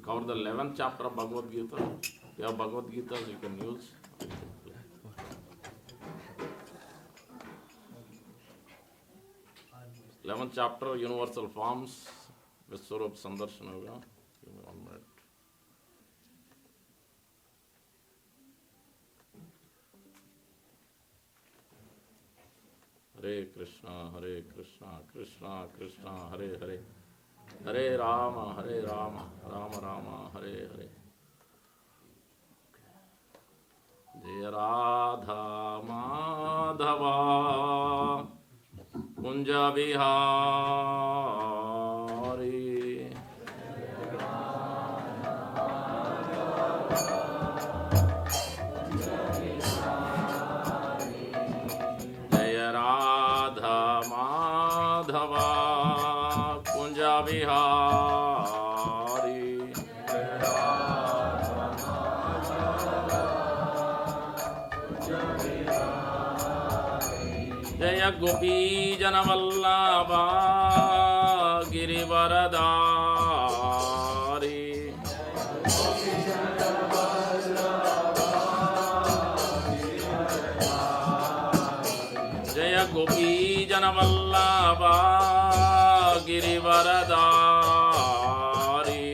cover the 11th chapter of Bhagavad Gita. You have Bhagavad Gita, you can use. 11th chapter, Universal Forms, Vishwarup Sandarshan Yoga. Give me 1 minute. Hare Krishna, Krishna Krishna, Hare Hare, Hare Rama, Rama Rama, Hare Hare. Jaya Radha Madhava Kunja Vihari. Jaya Radha Madhava Kunja Vihari. Jaya Gopi Janavallabha Girivaradari. Jaya Gopi Janavallabha Girivaradari.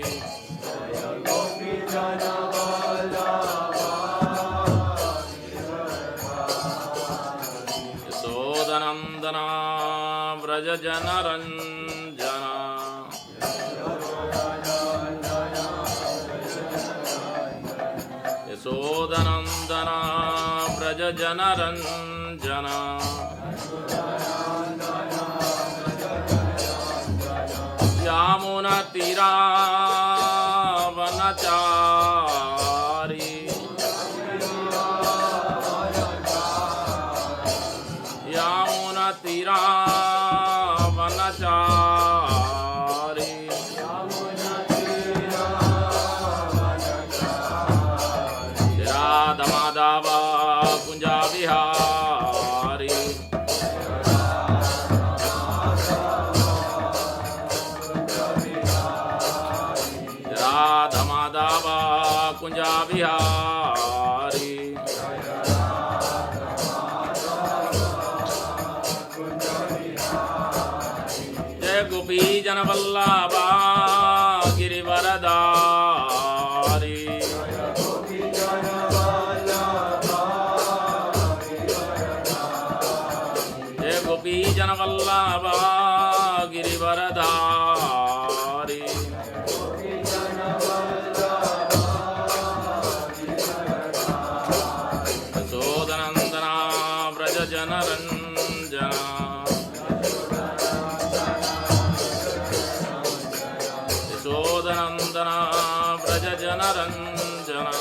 Yasodhanandana Vraja Janaranjana. Yasodhanandana Vraja Janaranjana. Yamuna Tira Vanachari. Yamuna Tira Vanachari. Radha Madhava Kunja Vihari. Radha Madhava Kunja Vihari. Jaya Gopi Janavallabha Girivaradari. Jaya Gopi Janavallabha Girivaradari. Yasodhanandana Vraja Janaranjana. Yasodhanandana Vraja Janaranjana.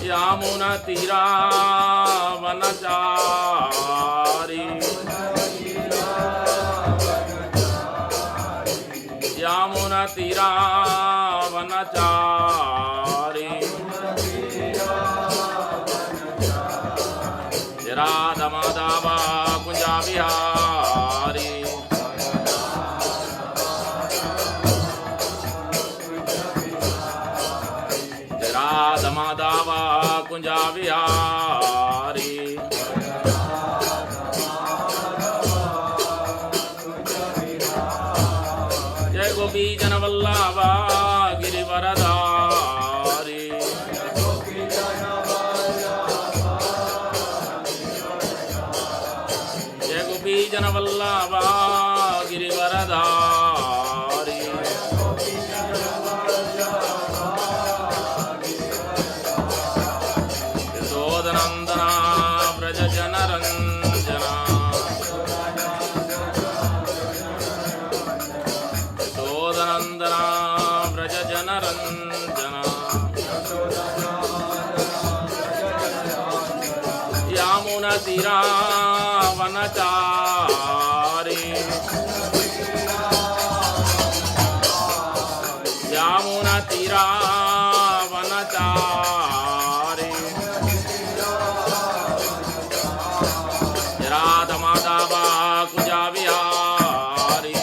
Yamuna Tira Vanachari. Yamuna Tira Vanachari. Radha Madhava Kunja Vihari. Radha Madhava Kunja Vihari. Jai Gopi Janavallabha Girivaradari. Jai Gopi Janavallabha Girivaradari. Yasodhanandana Vraja Janaranjana. Yasodhanandana Vraja Janaranjana. Yamuna Tira Vanachari. Yamuna Tira Vanachari. Radha Madhava Kunja Vihari.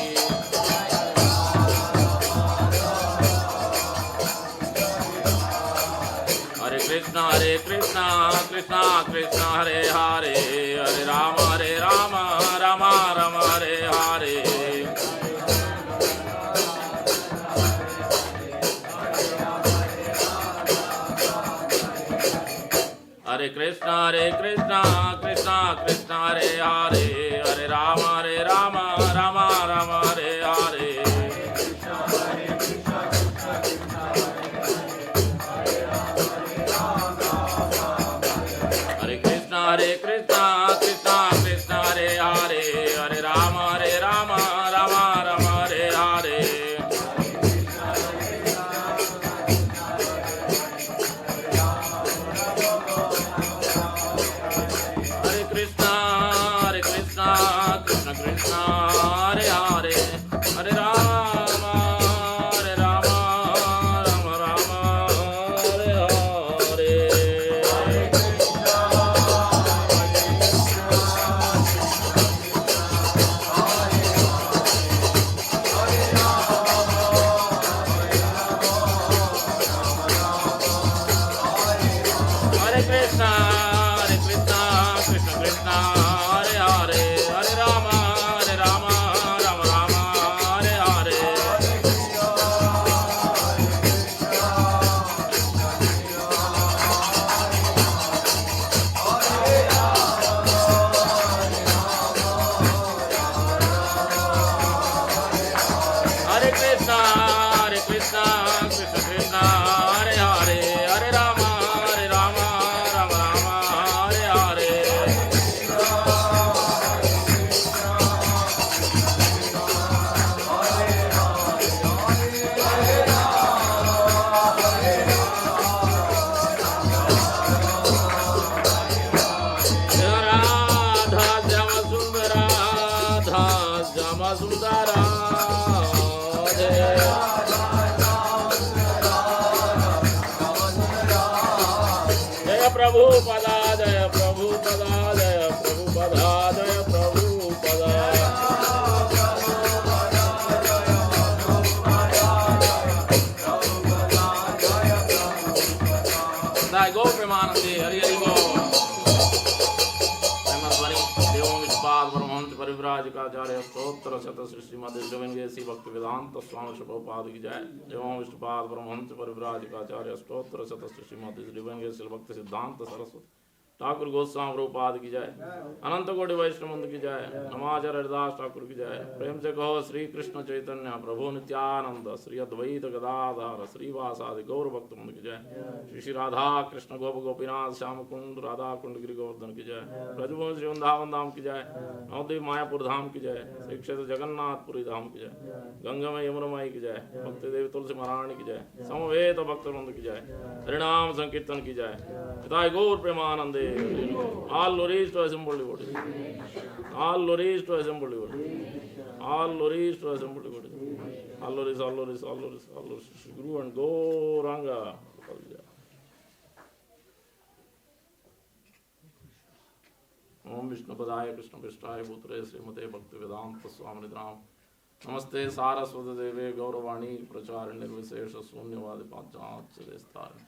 Krishna Krishna Hare Hare, Hare Rama Rama Rama Hare Hare. Hare Krishna Krishna Krishna Hare Hare, Hare Rama Rama Rama Hare Hare. Hare Krishna Krishna Krishna Hare Hare, Hare Rama Rama Rama Hare Hare. Krishna Krishna Krishna Hare Hare, Hare Rama Rama Rama Hare Hare. Hare Krishna Krishna Krishna Hare Hare, Hare Rama Rama Rama Hare Hare. Hare Krishna Krishna Krishna Hare Hare, Hare Rama Rama Rama Hare Hare. Radha Jama Sundara Jaya Prabhupada, Jaya Prabhupada, Jaya Prabhupada, Jaya Prabhupada. Jai Go Premanandi, Hari Hari Go. Devam Vishpad Brahmanch Parivrajika Acharya Stotra Shata Srimad Bhagavatam Swami Prabhupada ki jai. Devam Vishpad Brahmanch Parivrajika Acharya Stotra Shata Srimad Bhagavatam Saraswati Thakur Goswami Prabhupada की जय, अनंत कोटि वैष्णव की जय, नमाचार्य हरिदास ठाकुर की जय। प्रेम से कहो श्री कृष्ण चैतन्य प्रभु नित्यानंद, श्री अद्वैत गदाधर श्रीवासादि गौर भक्त की जय। श्री श्री राधा कृष्ण गोप गोपीनाथ श्याम कुंड राधा कुंड गिरि गोवर्धन की जय। ब्रजभूमि श्री वृंदावन धाम की जय, नवद्वीप मायापुर धाम की जय, श्री क्षेत्र जगन्नाथपुरी धाम की जय, गंगामय यमुनामयी की जय, भक्ति देवी तुलसी महारानी की जय, समवेत भक्त वृंद की जय, हरिनाम संकीर्तन की जय। पिताय गौर प्रेमानंदे। All glories to assembled devotees. All glories to assembled devotees. All glories to assembled devotees. All glories, all glories, all glories, all glories. Shri Guru and Gauranga. Om Vishnu Padaya Krishna Prishthaya Bhutre Srimate Bhakti Vedanta Swami Nidram. Namaste Saraswati Deve Gauravani Prachari Nirvishesha Sunyavadi Panchachadestari.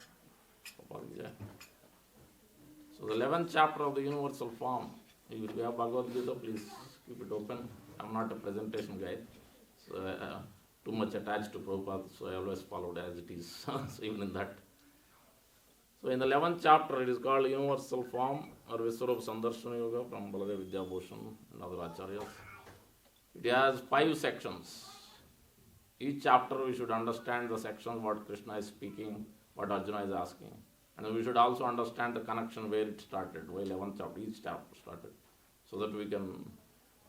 So the 11th chapter of the universal form. If you have Bhagavad Gita, please keep it open. I am not a presentation guy, so too much attached to Prabhupada, so I always followed as it is. So even in that. So in the 11th chapter, it is called Universal Form or Viswarupa Sandarshana Yoga from Baladev Vidyabhushan and other acharyas. It has 5 sections. Each chapter we should understand the sections, what Krishna is speaking, what Arjuna is asking. And we should also understand the connection where it started, where 11th chapter, each chapter started, so that we can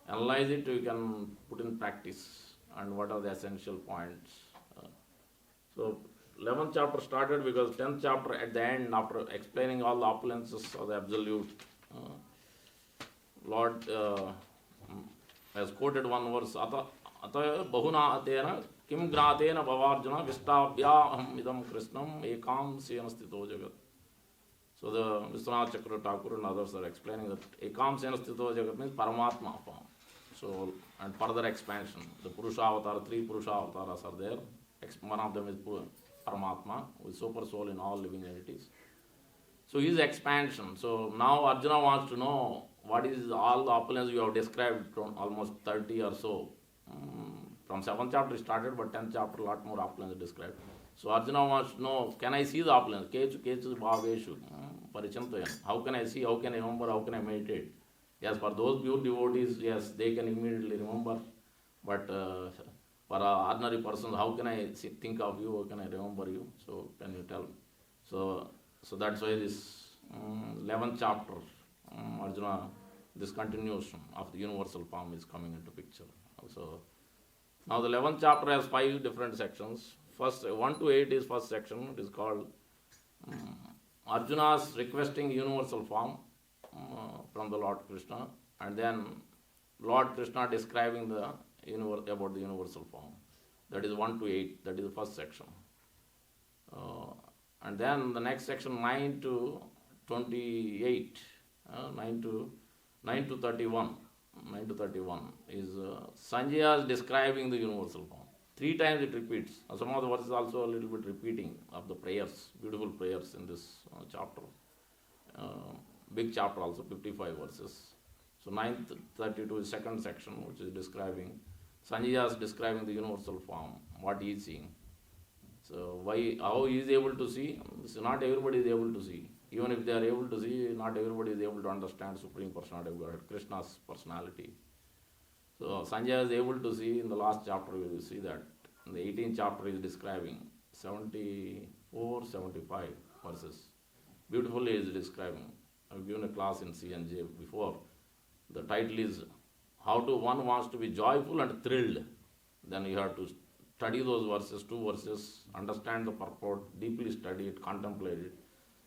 analyze it, we can put in practice, and what are the essential points. So 11th chapter started because 10th chapter at the end, after explaining all the opulences of the Absolute, Lord has quoted one verse, Ata bahuna atena kim gratena bhavarjuna vishtabhyaham idam krishnam ekam sena sthito jagat. So the Vishwanath Chakra Thakur and others are explaining that ekam sena sthito jagat means Paramatma form. So, and further expansion, the Purusha avatar, 3 Purusha avatars are there. One of them is Paramatma, with super soul in all living entities. So his expansion. So now Arjuna wants to know what is all the opulence you have described from almost 30 or so. From 7th chapter started, but 10th chapter a lot more opulence is described. So Arjuna wants to know, can I see the opulence? Kechu kechu bhaveshu parichantayan. How can I see? How can I remember? How can I meditate? Yes, for those pure devotees, yes, they can immediately remember. But for ordinary persons, how can I think of you? How can I remember you? So can you tell? So that's why this 11th chapter, Arjuna, this continuation of the universal form is coming into picture. So now the 11th chapter has 5 different sections. First 1 to 8 is first section. It is called Arjuna's requesting universal form from the Lord Krishna, and then Lord Krishna describing the about the universal form. That is 1 to 8. That is the first section. And then the next section 9 to 28, 9 to 31. 9 to 31 is Sanjaya is describing the universal form. 3 times it repeats. Some of the verses also a little bit repeating of the prayers, beautiful prayers in this chapter. Big chapter also, 55 verses. So 9th 32 is second section, which is describing, Sanjaya is describing the universal form, what he is seeing. So how he is able to see? So not everybody is able to see. Even if they are able to see, not everybody is able to understand Supreme Personality of God, Krishna's personality. So Sanjaya is able to see in the last chapter, we will see that. In the 18th chapter is describing 74, 75 verses. Beautifully is describing. I've given a class in ICNJ before. The title is How to One Wants to be Joyful and Thrilled. Then you have to study those verses, 2 verses, understand the purport, deeply study it, contemplate it.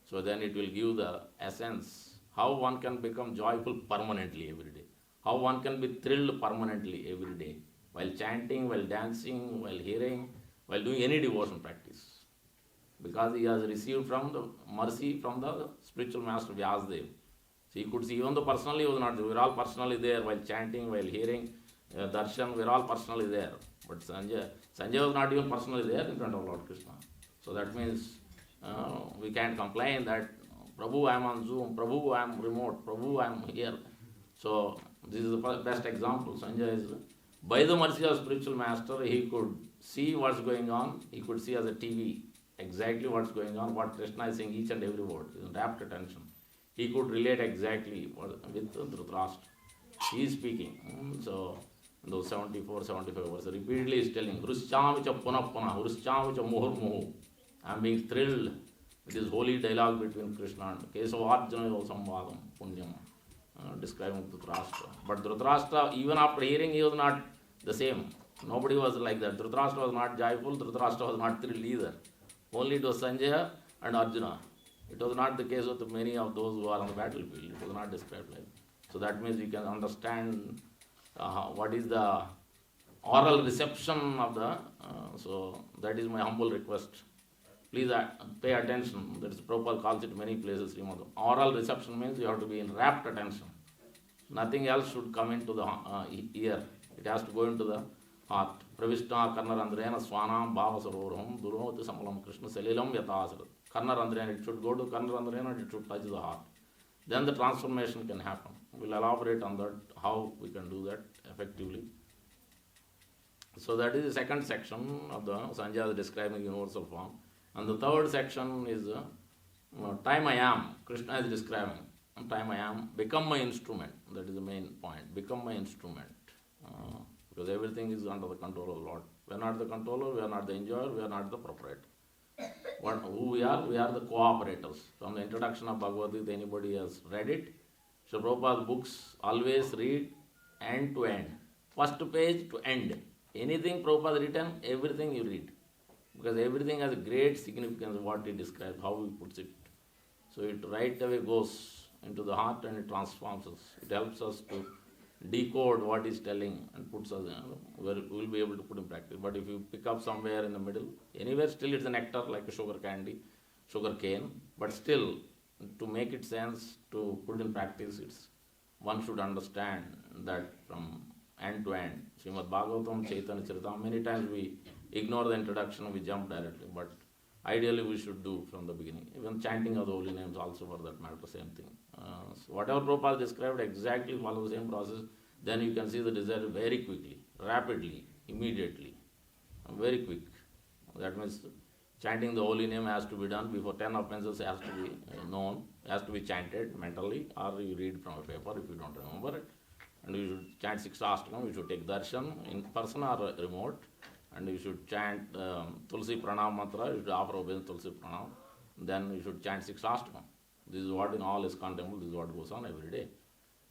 So then it will give the essence, how one can become joyful permanently every day. How one can be thrilled permanently every day. While chanting, while dancing, while hearing, while doing any devotion practice. Because he has received from the mercy from the spiritual master Vyasadeva. So he could see, even though personally he was not there, we were all personally there while chanting, while hearing, darshan, we were all personally there. But Sanjaya was not even personally there in front of Lord Krishna. So that means we can't complain that Prabhu, I am on Zoom, Prabhu, I am remote, Prabhu, I am here. So this is the best example. Sanjaya is, by the mercy of spiritual master, he could see what's going on. He could see as a TV exactly what's going on, what Krishna is saying, each and every word, in rapt attention. He could relate exactly with Dhritarashtra. He is speaking. So those 74, 75 verses, repeatedly is telling, Hruschamicha punah punah, Hruschamicha muhur muhu. I am being thrilled with this holy dialogue between Krishna and Kesavaarjuna Samvadam Punyam, describing Dhritarashtra. But Dhritarashtra, even after hearing, he was not the same. Nobody was like that. Dhritarashtra was not joyful, Dhritarashtra was not thrilled either. Only it was Sanjaya and Arjuna. It was not the case with many of those who are on the battlefield. It was not described like that. So that means you can understand what is the oral reception of the, so that is my humble request. Please pay attention. That is Prabhupada calls it many places. Oral reception means you have to be in rapt attention. Nothing else should come into the ear. It has to go into the heart. Pravishna karnarandrena swanam bhava sarovarham duroti samalam Krishna salilam yatasara. Karnarandrena, it should go to karnarandrena and it should touch the heart. Then the transformation can happen. We'll elaborate on that, how we can do that effectively. So that is the second section of the Sanjaya describing universal form. And the third section is time I am. Krishna is describing time I am. Become my instrument. That is the main point. Become my instrument. Because everything is under the control of the Lord. We are not the controller, we are not the enjoyer, we are not the proprietor. Who we are? We are the cooperators. From the introduction of Bhagavad Gita, anybody has read it. So Prabhupada's books always read end to end. First page to end. Anything Prabhupada written, everything you read. Because everything has a great significance of what he describes, how he puts it. So it right away goes into the heart and it transforms us. It helps us to decode what he's telling and puts us, we'll be able to put in practice. But if you pick up somewhere in the middle, anywhere still it's a nectar like a sugar candy, sugar cane. But still, to make it sense, to put in practice, one should understand that from end to end. Srimad Bhagavatam, Chaitanya Charitamrita, many times we ignore the introduction, we jump directly. But ideally we should do from the beginning. Even chanting of the holy names also, for that matter, same thing. So whatever Prabhupada described, exactly follow the same process, then you can see the result very quickly, rapidly, immediately, very quick. That means chanting the holy name has to be done before 10 offenses has to be known, has to be chanted mentally, or you read from a paper if you don't remember it. And you should chant Sikshastakam, you should take darshan in person or remote, and you should chant Tulsi Pranam mantra, you should offer obeisance Tulsi Pranam, then you should chant Sikshastakam. This is what in all ISKCON temple, this is what goes on every day,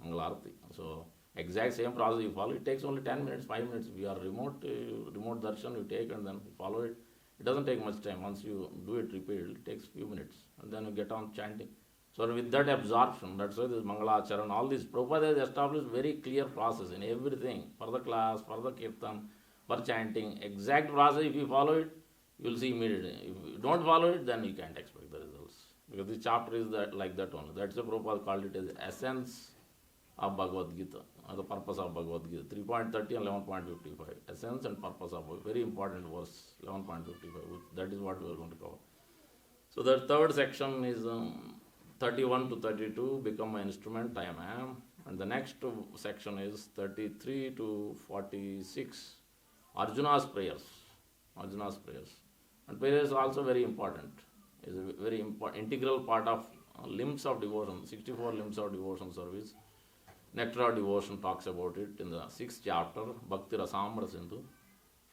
Mangalarati. So exact same process you follow, it takes only 10 minutes, 5 minutes. If you are remote darshan you take and then follow it. It doesn't take much time. Once you do it repeatedly, it takes few minutes, and then you get on chanting. So with that absorption, that's why this Mangala Acharan, all this, Prabhupada has established very clear process in everything, for the class, for the kirtan, for chanting, exact process. If you follow it, you will see immediately. If you don't follow it, then you can't expect the results. Because this chapter is that, like that only. That's why Prabhupada called it as essence of Bhagavad Gita, or the purpose of Bhagavad Gita, 3.30 and 11.55. Essence and purpose of Bhagavad Gita. Very important verse, 11.55. That is what we are going to cover. So the third section is 31 to 32, become my instrument, I am. And the next section is 33 to 46, Arjuna's prayers. Arjuna's prayers. And prayer is also very important. Is a very integral part of limbs of devotion, 64 limbs of devotion service. Nectar of Devotion talks about it in the 6th chapter, Bhakti Rasamra Sindhu.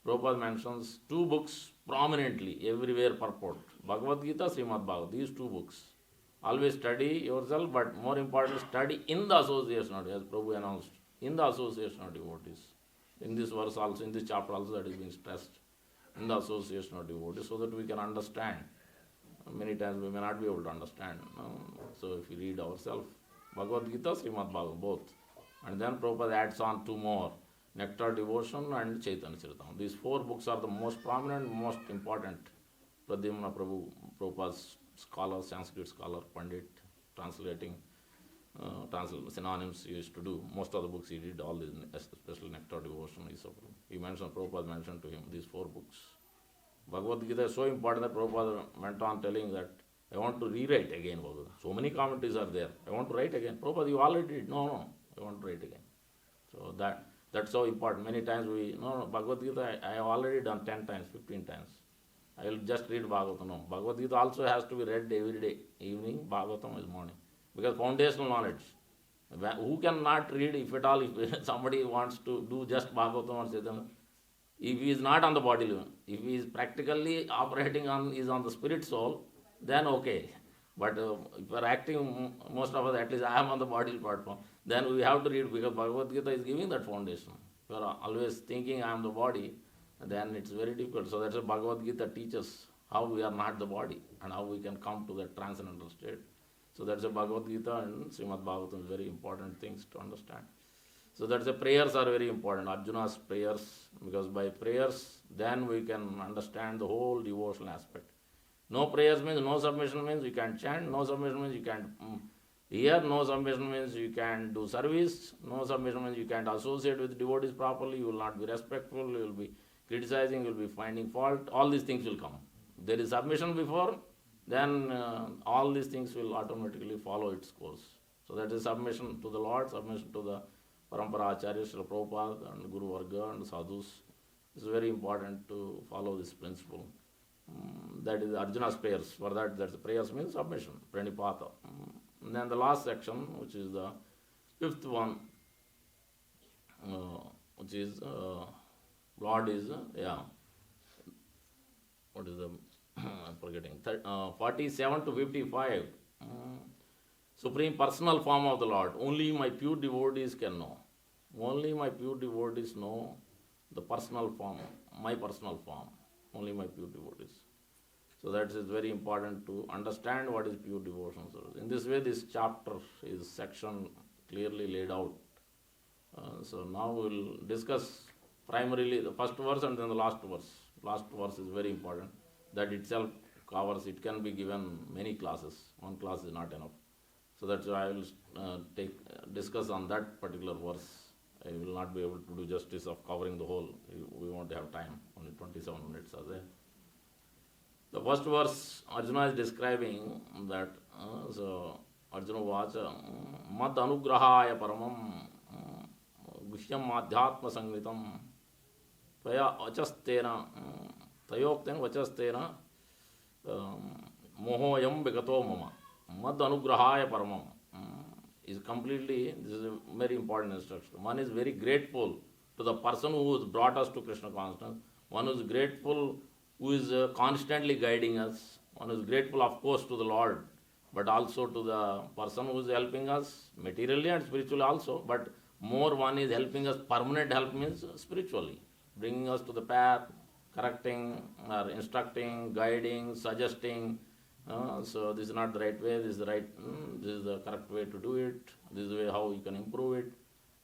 Prabhupada mentions 2 books prominently, everywhere purport. Bhagavad Gita, Srimad Bhagavatam, these 2 books. Always study yourself, but more important, study in the association of, as Prabhu announced, in the association of devotees. In this verse also, in this chapter also, that is being stressed, in the association of devotees, so that we can understand. Many times we may not be able to understand. So if we read ourselves, Bhagavad Gita, Srimad Bhagavatam, both. And then Prabhupada adds on 2 more, Nectar Devotion and Chaitanya Charitamrita. These 4 books are the most prominent, most important. Pradyumna Prabhu, Prabhupada's scholar, Sanskrit scholar, Pandit, translating synonyms he used to do. Most of the books he did, all these, especially Nectar Devotion. He mentioned, Prabhupada mentioned to him these 4 books. Bhagavad Gita is so important that Prabhupada went on telling that, I want to rewrite again Bhagavad. So many commentaries are there. I want to write again. Prabhupada, you already did. No, I want to write again. So that's so important. Many times Bhagavad Gita I have already done 10 times, 15 times. I will just read Bhagavatam. No, Bhagavad Gita also has to be read every day. Evening, Bhagavatam is morning. Because foundational knowledge. Who cannot read, if at all, if somebody wants to do just Bhagavatam or Chaitanya, if he is not on the body level, if he is practically operating is on the spirit soul, then okay. But if we are acting, most of us, at least I am on the body platform, then we have to read, because Bhagavad Gita is giving that foundation. If you are always thinking I am the body, then it's very difficult. So that's why Bhagavad Gita teaches how we are not the body and how we can come to that transcendental state. So that's a Bhagavad Gita and Srimad Bhagavatam is very important things to understand. So that's the prayers are very important, Arjuna's prayers, because by prayers then we can understand the whole devotional aspect. No prayers means no submission, means you can't chant, no submission means you can't hear, no submission means you can't do service, no submission means you can't associate with devotees properly, you will not be respectful, you will be criticizing, you will be finding fault, all these things will come. There is submission before, then all these things will automatically follow its course. So that is submission to the Lord, submission to the Parampara Acharya, Srila Prabhupada and Guru Varga and Sadhus. It's very important to follow this principle. That is Arjuna's prayers. For that, that's the prayers means submission, pranipata. And then the last section, which is the 5th one, which is Lord is, what is the, I'm forgetting, 47 to 55. Supreme personal form of the Lord. Only my pure devotees can know. Only my pure devotees know the personal form, my personal form. Only my pure devotees. So that is very important to understand what is pure devotion service. In this way, this chapter is section clearly laid out. So now we will discuss primarily the first verse and then the last verse. Last verse is very important. That itself covers, it can be given many classes. One class is not enough. So that's why I will discuss on that particular verse. I will not be able to do justice of covering the whole. We won't have time. Only 27 minutes are there. The first verse, Arjuna is describing that, so Arjuna was Mad Anugrahaya Paramam Guhyam Adhyatma Sangritam Tvaya Vachastena Tayokten Vachastena Mohoyam Begato Mama. Mad Anugrahaya Paramam is completely, this is a very important instruction. One is very grateful to the person who has brought us to Krishna consciousness. One is grateful who is constantly guiding us. One is grateful, of course, to the Lord, but also to the person who is helping us materially and spiritually also. But more, one is helping us, permanent help means spiritually, bringing us to the path, correcting or instructing, guiding, suggesting. So this is not the right way, this is the right, this is the correct way to do it, this is the way how you can improve it.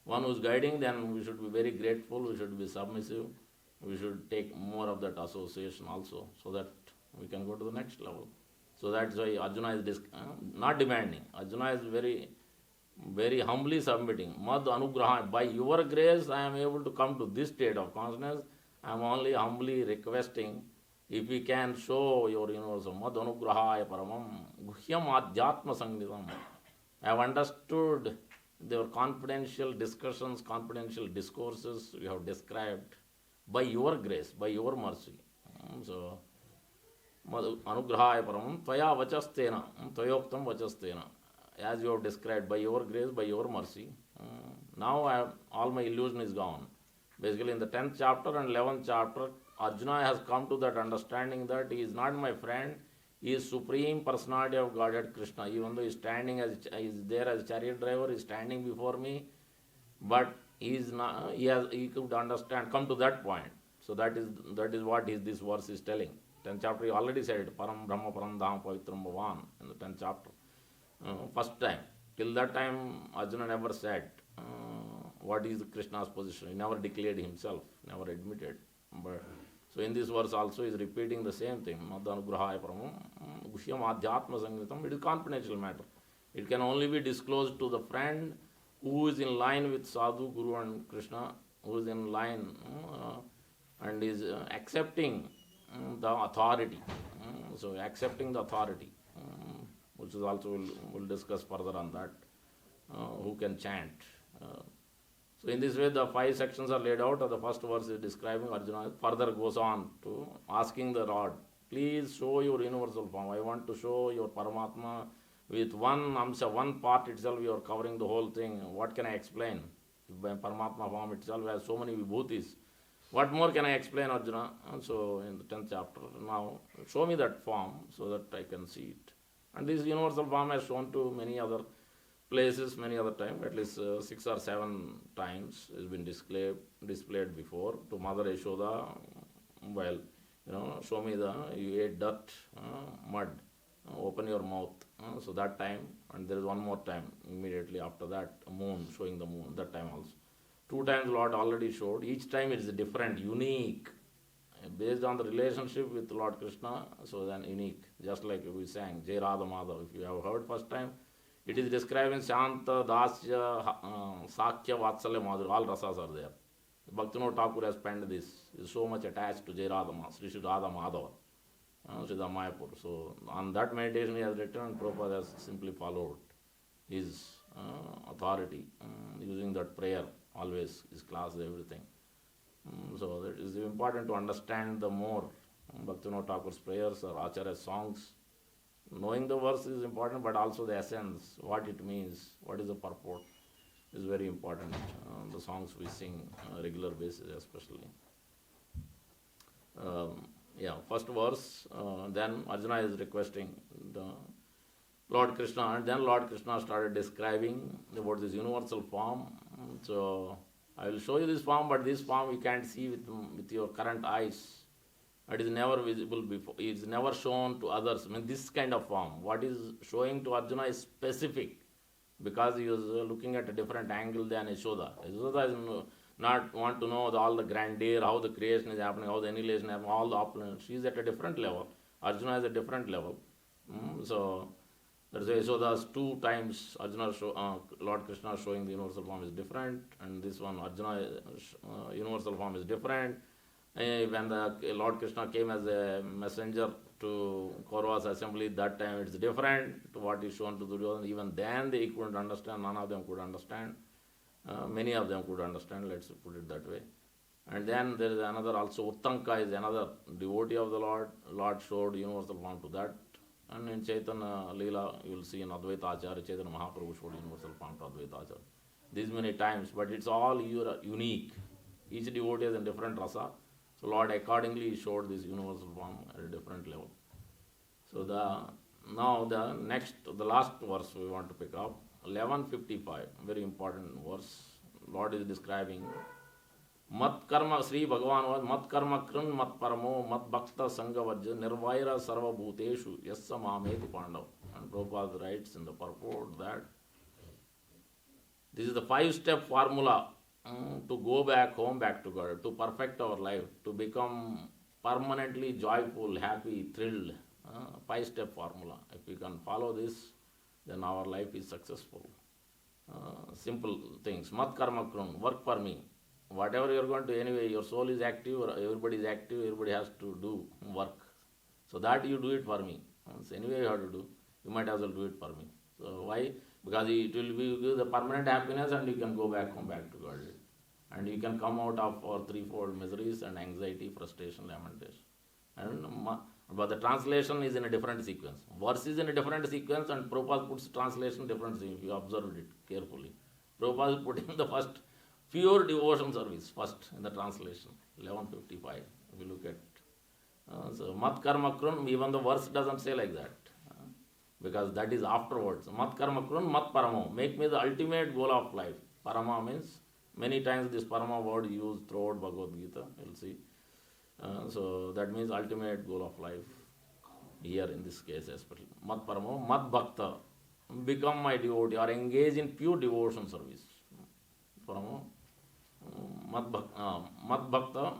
One who is guiding, then we should be very grateful, we should be submissive, we should take more of that association also, so that we can go to the next level. So that's why Arjuna is not demanding. Arjuna is very, very humbly submitting. Mad Anugraha, by your grace I am able to come to this state of consciousness. I am only humbly requesting, if we can show your universal Mad Anugrahaya Paramam Guhyam Adhyatma Sangnitam. I have understood their confidential discussions, confidential discourses you have described by your grace, by your mercy. So, Anugrahaya Paramam Tvaya Vachastena, Tvayoktam Vachastena. As you have described, by your grace, by your mercy. Now all my illusion is gone. Basically in the 10th chapter and 11th chapter, Arjuna has come to that understanding that he is not my friend, he is Supreme Personality of Godhead Krishna. Even though he is standing as, he is there as chariot driver, he is standing before me, but he is not, he could understand, come to that point. So that is what this verse is telling. 10th chapter he already said it, Param Brahma Param Dham Pavitram Bhavan in the 10th chapter. First time. Till that time Arjuna never said what is Krishna's position. He never declared himself, never admitted. But so in this verse also he is repeating the same thing. Madhanugrahaya Paramam Gushyam Adhyatma Sangritam. It is confidential matter. It can only be disclosed to the friend who is in line with Sadhu, Guru and Krishna, who is in line and is accepting the authority. So accepting the authority, which is also, we'll discuss further on that, who can chant. So in this way the 5 sections are laid out. The first verse is describing Arjuna, further goes on to asking the Lord, please show your universal form. I want to show your Paramatma with one amsa, one part itself you are covering the whole thing. What can I explain? By Paramatma form itself has so many vibhutis. What more can I explain, Arjuna? So in the 10th chapter, now show me that form so that I can see it. And this universal form has shown to many other places, many other times, at least 6 or 7 times has been displayed before to Mother Yashoda. Well, show me you ate dirt, mud, open your mouth. So that time, and there is one more time immediately after that, moon, showing the moon, that time also. 2 times Lord already showed. Each time it is different, unique, based on the relationship with Lord Krishna, so then unique. Just like we sang, Jai Radha Madhav. If you have heard first time, it is describing Shanta, Dasya, Sakya, Vatsalya, Madhur. All rasas are there. Bhaktivinoda Thakur has penned this. He is so much attached to Jai Radha Madhav, Sri Radha Madhava, Sri Mayapur. So on that meditation he has written, and Prabhupada has simply followed his authority, using that prayer always, his class, everything. So it is important to understand the more Bhaktivinoda Thakur's prayers or Acharya's songs. Knowing the verse is important, but also the essence, what it means, what is the purport, is very important. The songs we sing on a regular basis especially. First verse, then Arjuna is requesting the Lord Krishna, and then Lord Krishna started describing about this universal form. So I will show you this form, but this form you can't see with your current eyes. It is never visible before. It is never shown to others. I mean, this kind of form. What is showing to Arjuna is specific, because he was looking at a different angle than Yashoda. Yashoda is not want to know all the grandeur, how the creation is happening, how the annihilation is happening, all the opulence. She is at a different level. Arjuna is a different level. So that's why Yashoda's 2 times Arjuna Lord Krishna showing the universal form is different, and this one Arjuna universal form is different. When the Lord Krishna came as a messenger to Kauravas assembly, that time it's different to what is shown to Duryodhana. Even then they couldn't understand, none of them could understand. Many of them could understand, let's put it that way. And then there is another also, Uttanka is another devotee of the Lord. Lord showed universal form to that. And in Chaitanya Leela, you will see in Advaita Acharya, Chaitanya Mahaprabhu showed universal form to Advaita Acharya. These many times, but it's all unique. Each devotee has a different rasa. So Lord accordingly showed this universal form at a different level. So the last verse we want to pick up, 1155, very important verse. Lord is describing Mat karma, Sri Bhagavan was Mat karma krun mat paramo mat bhakta sangavajja nirvaira sarva bhuteshu yassa mameti pandav. And Prabhupada writes in the purport that this is the 5-step formula to go back home, back to God, to perfect our life, to become permanently joyful, happy, thrilled. 5-step formula. If we can follow this, then our life is successful. Simple things. Mat karma krun, work for me. Whatever you are going to, anyway, your soul is active, everybody is active, everybody has to do work. So that you do it for me. So anyway you have to do, you might as well do it for me. So why? Because it will give you the permanent happiness and you can go back home, back to God. And you can come out of our threefold miseries and anxiety, frustration, lamentation. But the translation is in a different sequence. Verse is in a different sequence and Prabhupada puts translation different sequence. If you observed it carefully. Prabhupada is putting the first pure devotion service first in the translation, 1155. If you look at so mat karma krun, even the verse doesn't say like that. Because that is afterwards. Mat karma krun mat paramo. Make me the ultimate goal of life. Parama means, many times this parama word is used throughout Bhagavad Gita, you'll see. So that means ultimate goal of life. Here in this case especially. Mat paramo, mat bhakta. Become my devotee or engage in pure devotion service. Paramo. Mat bhakta.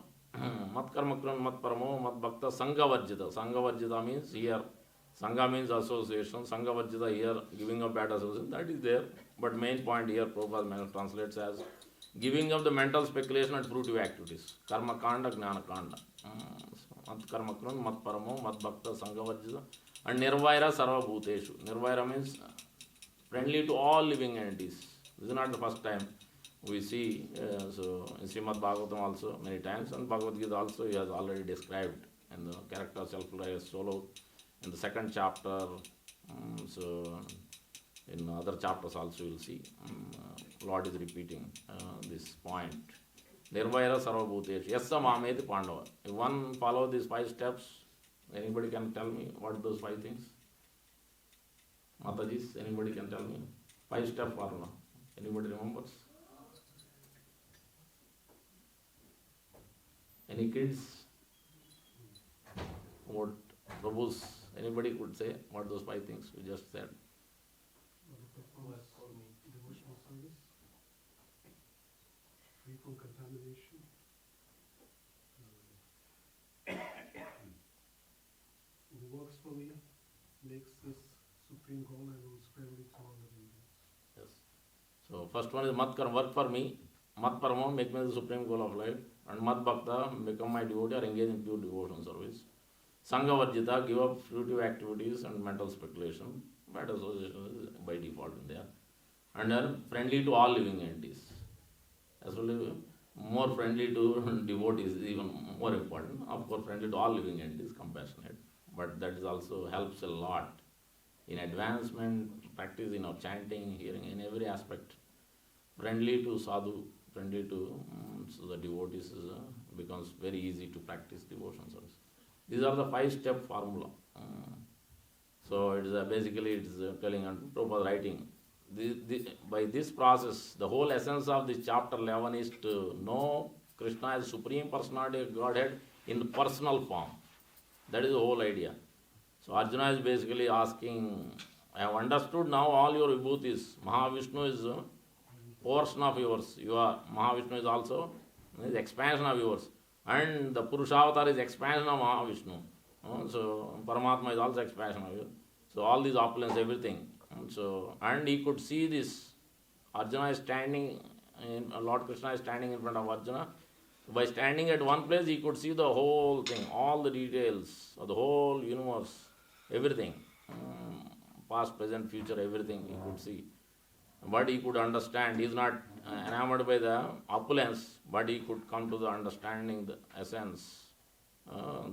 Mat karma krun mat paramo mat bhakta sanghavajjita. Sanghavajjita means here. Sangha means association. Sanghavajjita here, giving up bad association. That is there. But main point here, Prabhupada translates as giving up the mental speculation and fruitive activities. Karma kanda, jnana kanda. Mat karma krun, mat paramo, mat bhakta, sanghavajjita. And nirvaira sarva bhuteshu. Nirvaira means friendly to all living entities. This is not the first time we see. So in Srimad Bhagavatam also many times, and Bhagavad Gita also he has already described in the character self-reliance solo in the 2nd chapter. So in other chapters also you will see Lord is repeating this point. Nirvaira sarva bhuteshu yassa mameti pandava. If one follow these 5 steps, anybody can tell me what those 5 things? Matajis, anybody can tell me? 5-step formula. Anybody remembers? Any kids? What Prabhus? Anybody could say what those 5 things we just said? Devotional service, free from contamination, who works for me, makes this supreme goal and who is friendly to all living beings. Yes. So first one is mat karma, work for me. Mat paramo, make me the supreme goal of life. And mat bhakta, become my devotee or engage in pure devotion service. Sangha varjita, give up fruitive activities and mental speculation. Bad association is by default in there. And then friendly to all living entities. As well as more friendly to devotees is even more important. Of course, friendly to all living entities, compassionate. But that is also helps a lot in advancement, practice in our chanting, hearing, in every aspect. Friendly to sadhu, friendly to so the devotees becomes very easy to practice devotion service. These are the 5-step formula. So it is basically it is telling and Prabhupada writing. By this process, the whole essence of this chapter 11 is to know Krishna as Supreme Personality of Godhead in the personal form. That is the whole idea. So Arjuna is basically asking, I have understood now all your vibhutis. Mahavishnu is a portion of yours. Mahavishnu is also is expansion of yours. And the Purushavatar is expansion of Mahavishnu. So Paramatma is also expansion of yours. So all these opulence, everything. And he could see this. Arjuna is standing, Lord Krishna is standing in front of Arjuna. By standing at one place, he could see the whole thing, all the details of the whole universe, everything. Past, present, future, everything he could see. But he could understand. He is not enamored by the opulence, but he could come to the understanding, the essence.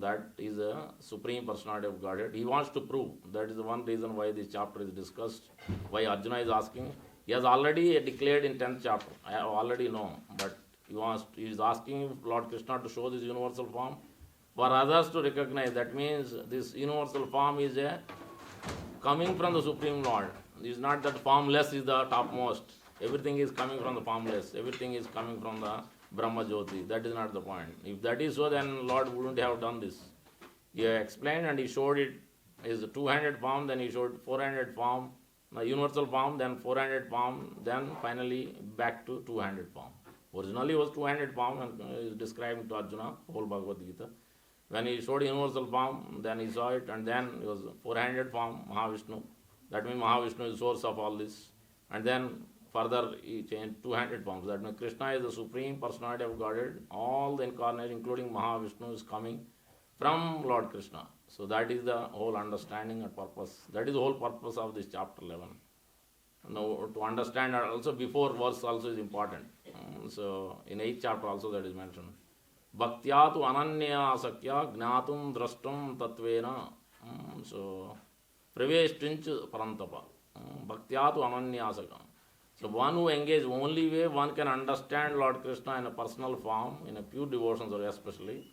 That is a Supreme Personality of Godhead. He wants to prove. That is the one reason why this chapter is discussed. Why Arjuna is asking. He has already declared in 10th chapter. I have already known. But he is asking Lord Krishna to show this universal form for others to recognize. That means this universal form is coming from the Supreme Lord. It is not that formless is the topmost. Everything is coming from the formless. Everything is coming from the Brahma Jyoti. That is not the point. If that is so, then Lord wouldn't have done this. He explained and he showed it is 200 form, then he showed 400 form, universal form, then 400 form, then finally back to 200 form. Originally it was 200 form and is describing to Arjuna, whole Bhagavad Gita. When he showed universal form, then he saw it, and then it was 400 form, Mahavishnu. That means Mahavishnu is the source of all this. And then further he changed 200 forms. That means Krishna is the Supreme Personality of Godhead. All the incarnation, including Mahavishnu, is coming from Lord Krishna. So that is the whole understanding and purpose. That is the whole purpose of this chapter 11. Now to understand also before verse also is important. So in 8th chapter also that is mentioned. Bhaktya tu ananya sakya gnatum drashtum tatvena. So praveshtinch parantapa. Bhaktya tu ananya sakya. So one who engages only way one can understand Lord Krishna in a personal form, in a pure devotion, or especially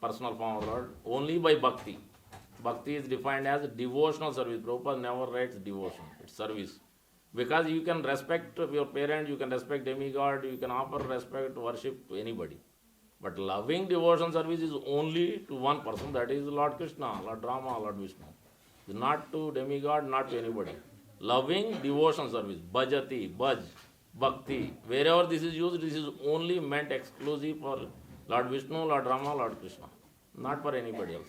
personal form of Lord, only by bhakti. Bhakti is defined as devotional service. Prabhupada never writes devotion, it's service. Because you can respect your parent, you can respect demigod, you can offer respect, worship to anybody. But loving devotion service is only to one person, that is Lord Krishna, Lord Rama, Lord Vishnu. It's not to demigod, not to anybody. Loving devotion service, bhajati, bhaj, bhakti. Wherever this is used, this is only meant exclusive for Lord Vishnu, Lord Rama, Lord Krishna, not for anybody else.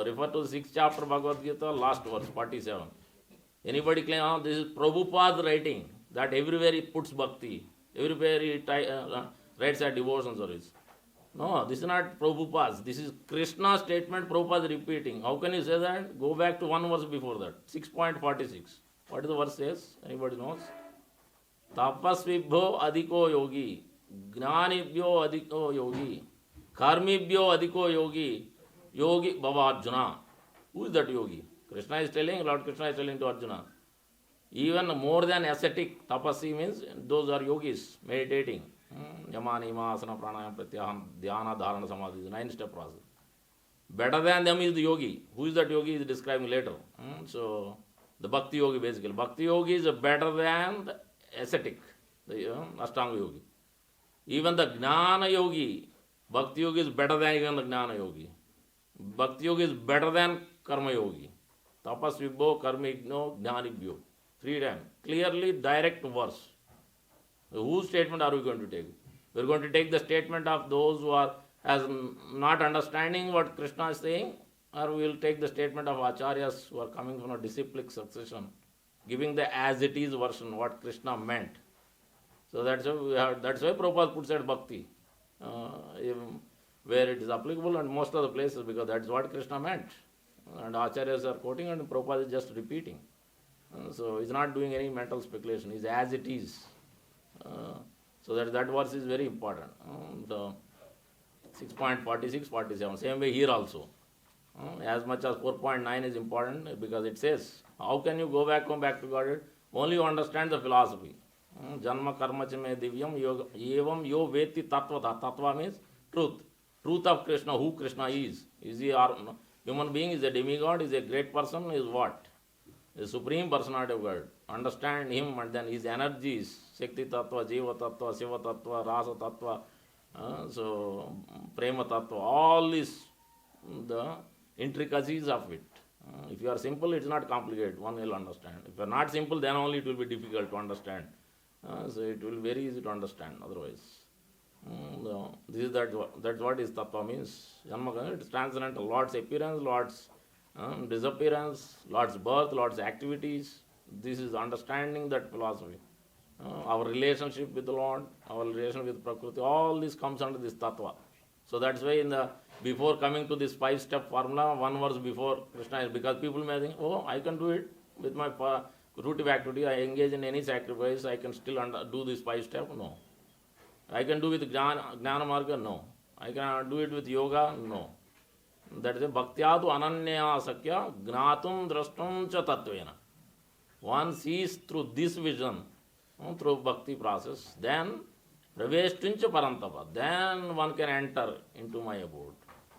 Refer to the 6th chapter Bhagavad Gita, last verse, 47. Anybody claim, oh, this is Prabhupada's writing, that everywhere he puts bhakti, everywhere he writes a devotion service. No, this is not Prabhupada's. This is Krishna's statement Prabhupada is repeating. How can you say that? Go back to one verse before that, 6.46. What is the verse says? Anybody knows? Tapasvibhyo adhiko yogi, gnanibhyo adhiko yogi, karmibhyo adhiko yogi, yogi bhava Arjuna. Who is that yogi? Krishna is telling, Lord Krishna is telling to Arjuna. Even more than ascetic, tapasi means those are yogis, meditating. Yama, nima, asana, pranayam, pratyaham, dhyana, dharana, samadhi, 9-step process. Better than them is the yogi. Who is that yogi is describing later. So, the bhakti yogi basically. Bhakti yogi is better than the ascetic, the Ashtanga yogi. Even the Gnana yogi, bhakti yogi is better than even the Gnana yogi. Bhakti yogi is better than karma yogi. Tapasvibho, karmigno, gnanibhyo. 3 times. Clearly direct verse. Whose statement are we going to take? We are going to take the statement of those who are as not understanding what Krishna is saying, or we will take the statement of acharyas who are coming from a disciplic succession, giving the as it is version, what Krishna meant. So that's why Prabhupada puts at bhakti, where it is applicable, and most of the places, because that's what Krishna meant. And acharyas are quoting and Prabhupada is just repeating. So he's not doing any mental speculation, he's as it is. So that verse is very important. The 6.46, 47. Same way here also. As much as 4.9 is important, because it says, how can you come back to Godhead? Only you understand the philosophy. Janma karma cha me divyam evam yo veti tattvata. Tattva means truth. Truth of Krishna, who Krishna is. Is he a human being, is a demigod, is a great person, is what? The Supreme Personality of God. Understand him, and then his energies, Shakti Tattva, Jiva Tattva, Shiva Tattva, Rasa Tattva, so Prema Tattva, all is the intricacies of it. If you are simple, it is not complicated, one will understand. If you are not simple, then only it will be difficult to understand. So it will be very easy to understand otherwise. That's what is Tattva means. It is transcendental. Lord's appearance, Lord's disappearance, Lord's birth, Lord's activities. This is understanding that philosophy. our relationship with the Lord, our relation with Prakriti, all this comes under this tattva. So that's why before coming to this 5-step formula, one verse before Krishna is, because people may think, oh, I can do it with my fruitive activity, I engage in any sacrifice, I can still do this 5-step. No. I can do with Jnana Marga? No. I can do it with yoga? No. That is a bhaktya tu ananya sakya gnatum drashtum cha tattvena. One sees through this vision, through bhakti process, then praveshtuncha parantapa, then one can enter into my abode.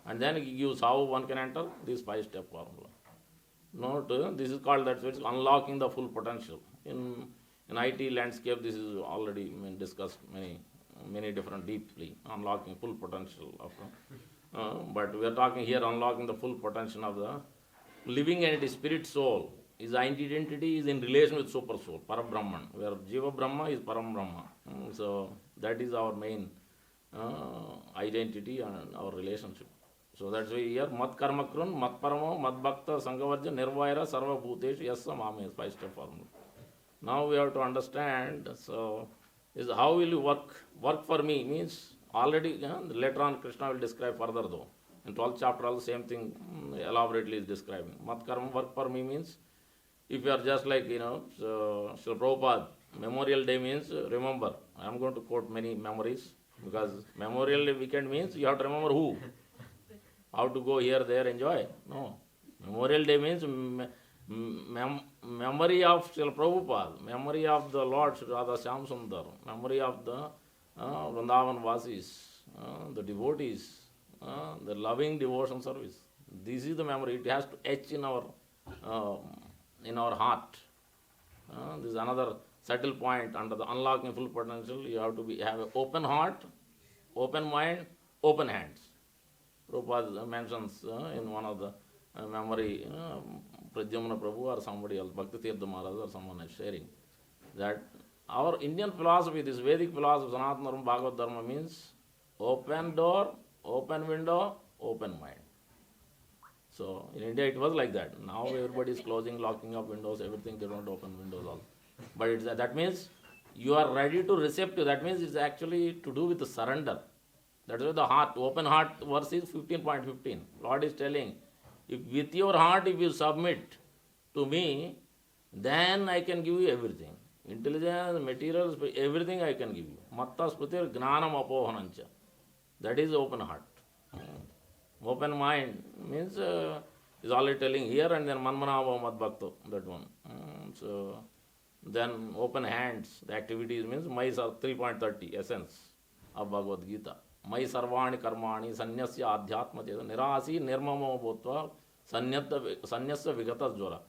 And then he gives how one can enter this 5-step formula. Note, this is called, that's why it's unlocking the full potential. In IT landscape, this is already discussed many different deeply, unlocking full potential of but we are talking here unlocking the full potential of the living entity, spirit soul. His identity is in relation with super soul, Parabrahman, where Jiva Brahma is Param Brahma. So that is our main identity and our relationship. So that's why here Mat Karma Krun, Mat Paramo, Mat Bhakta, Sanghavarja, Nirvaira, Sarva Bhutesh, Yassa Mame is 5-step formula. Now we have to understand, so is how will you work? Work for me means already, later on Krishna will describe further though. In 12th chapter also same thing elaborately is describing. Mat Karma, work for me means, if you are just like, so Srila Prabhupada, Memorial Day means, remember, I am going to quote many memories, because Memorial Day weekend means you have to remember who. How to go here, there, enjoy. No. Memorial Day means memory of Srila Prabhupada, memory of the Lord Sri Radha Shyam Sundar, memory of the Vrindavan Vasis, the devotees, the loving devotion service. This is the memory. It has to etch in our heart. This is another subtle point under the unlocking full potential. You have to have an open heart, open mind, open hands. Prabhupada mentions in one of the memory, Pradyumna Prabhu or somebody else, Bhakti Tirtha Maharaj or someone is sharing, that our Indian philosophy, this Vedic philosophy, Sanatana Bhagavad Dharma means open door, open window, open mind. So in India it was like that. Now everybody is closing, locking up windows, everything, they don't open windows all. But that means you are ready to receptive. That means it's actually to do with the surrender. That's why the heart, open heart verse is 15.15. Lord is telling, if with your heart if you submit to me, then I can give you everything. Intelligence, materials, everything I can give you. Matta sprutir gnanam apohanancha. That is open heart. Open mind means is already telling here, and then manmanava mad bhakto, that one. So then open hands, the activities means my 3.30 essence of Bhagavad Gita. Mai sarvani karmani sanyasya adhyatma cheta nirasi nirmamo bhutva sanyasya vigata jvara.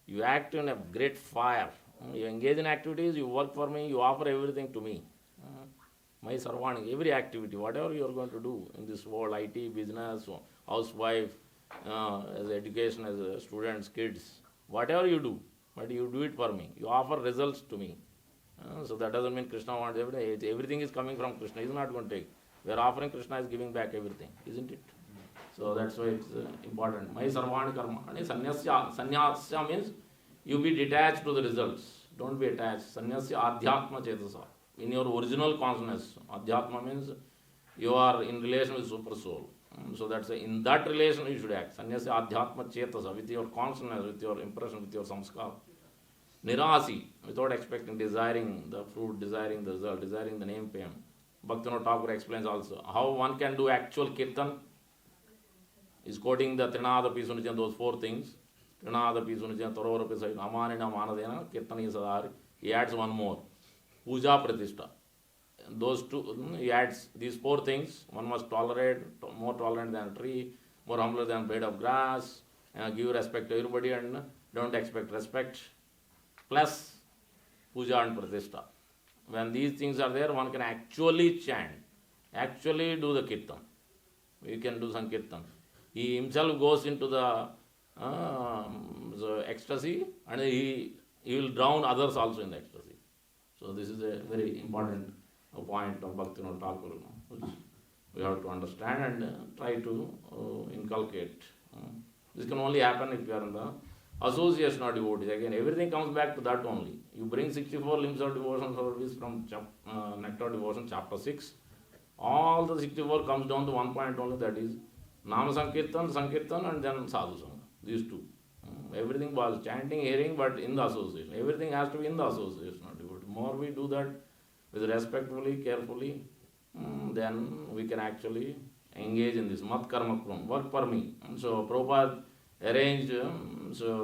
You act in a great fire. You engage in activities, you work for me, you offer everything to me. My sarvani, every activity, whatever you are going to do in this world, IT, business, housewife, as education, as students, kids, whatever you do, but you do it for me. You offer results to me. So that doesn't mean Krishna wants everything. Everything is coming from Krishna. He is not going to take. We are offering, Krishna is giving back everything, isn't it? So that's why it's important. Mai sarvani karmani sanyasya. Sanyasya means you be detached to the results. Don't be attached. Sanyasya adhyatma chetasa. In your original consciousness. Adhyatma means you are in relation with super soul. So that's in that relation you should act. Sanyasya adhyatma chetasa. With your consciousness, with your impression, with your samskar. Nirasi. Without expecting, desiring the fruit, desiring the result, desiring the name fame. Bhaktivinoda Thakur explains also how one can do actual kirtan. Is quoting the Trinada Pisunajan, those 4 things. Trinada Pisunajan, Tarovara Pisai, Amanina Manadena, Kirtani Sadari. He adds one more. Puja Pratishta. Those 2, he adds these 4 things. One must tolerate, more tolerant than a tree, more humbler than a blade of grass, give respect to everybody and don't expect respect. Plus Puja and Pratishta. When these things are there, one can actually chant, actually do the kirtan. We can do some kirtan. He himself goes into the ecstasy and he will drown others also in the ecstasy. So this is a very important point of Bhaktivinoda Thakur, which we have to understand and try to inculcate. This can only happen if you are in the association of devotees. Again, everything comes back to that only. You bring 64 limbs of devotion service from Nectar Devotion, chapter 6. All the 64 comes down to one point only, that is Nama Sankirtan, Sankirtan, and then Sadhu Sangha. These two. Everything was chanting, hearing, but in the association. Everything has to be in the association of devotees. More we do that with respectfully, carefully, then we can actually engage in this mat karma krum, work for me. So Prabhupada arranged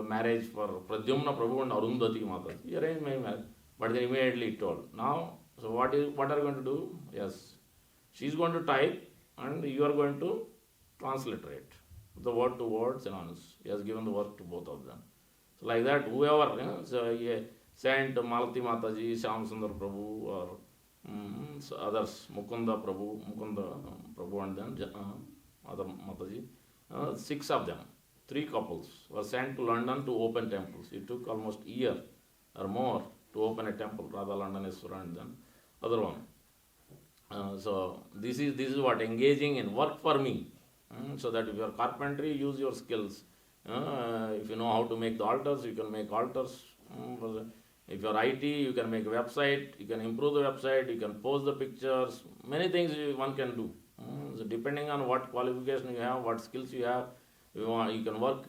marriage for Pradyumna Prabhu and Arundhati Mata. He arranged my marriage, but then immediately told, now, so what are you going to do? Yes, she is going to type and you are going to transliterate the word to word synonyms. He has given the work to both of them. So like that, whoever, so he sent Malati Mataji, Shyam Sundar Prabhu, or so others, Mukunda Prabhu, and then other Mataji, 6 of them, 3 couples were sent to London to open temples. It took almost a year or more to open a temple, Radha Londoneswara and then other one. So this is what engaging in work for me. So that if you are carpentry, use your skills. If you know how to make the altars, you can make altars. If you are IT, you can make a website, you can improve the website, you can post the pictures. Many things one can do. So depending on what qualification you have, what skills you have, you can work,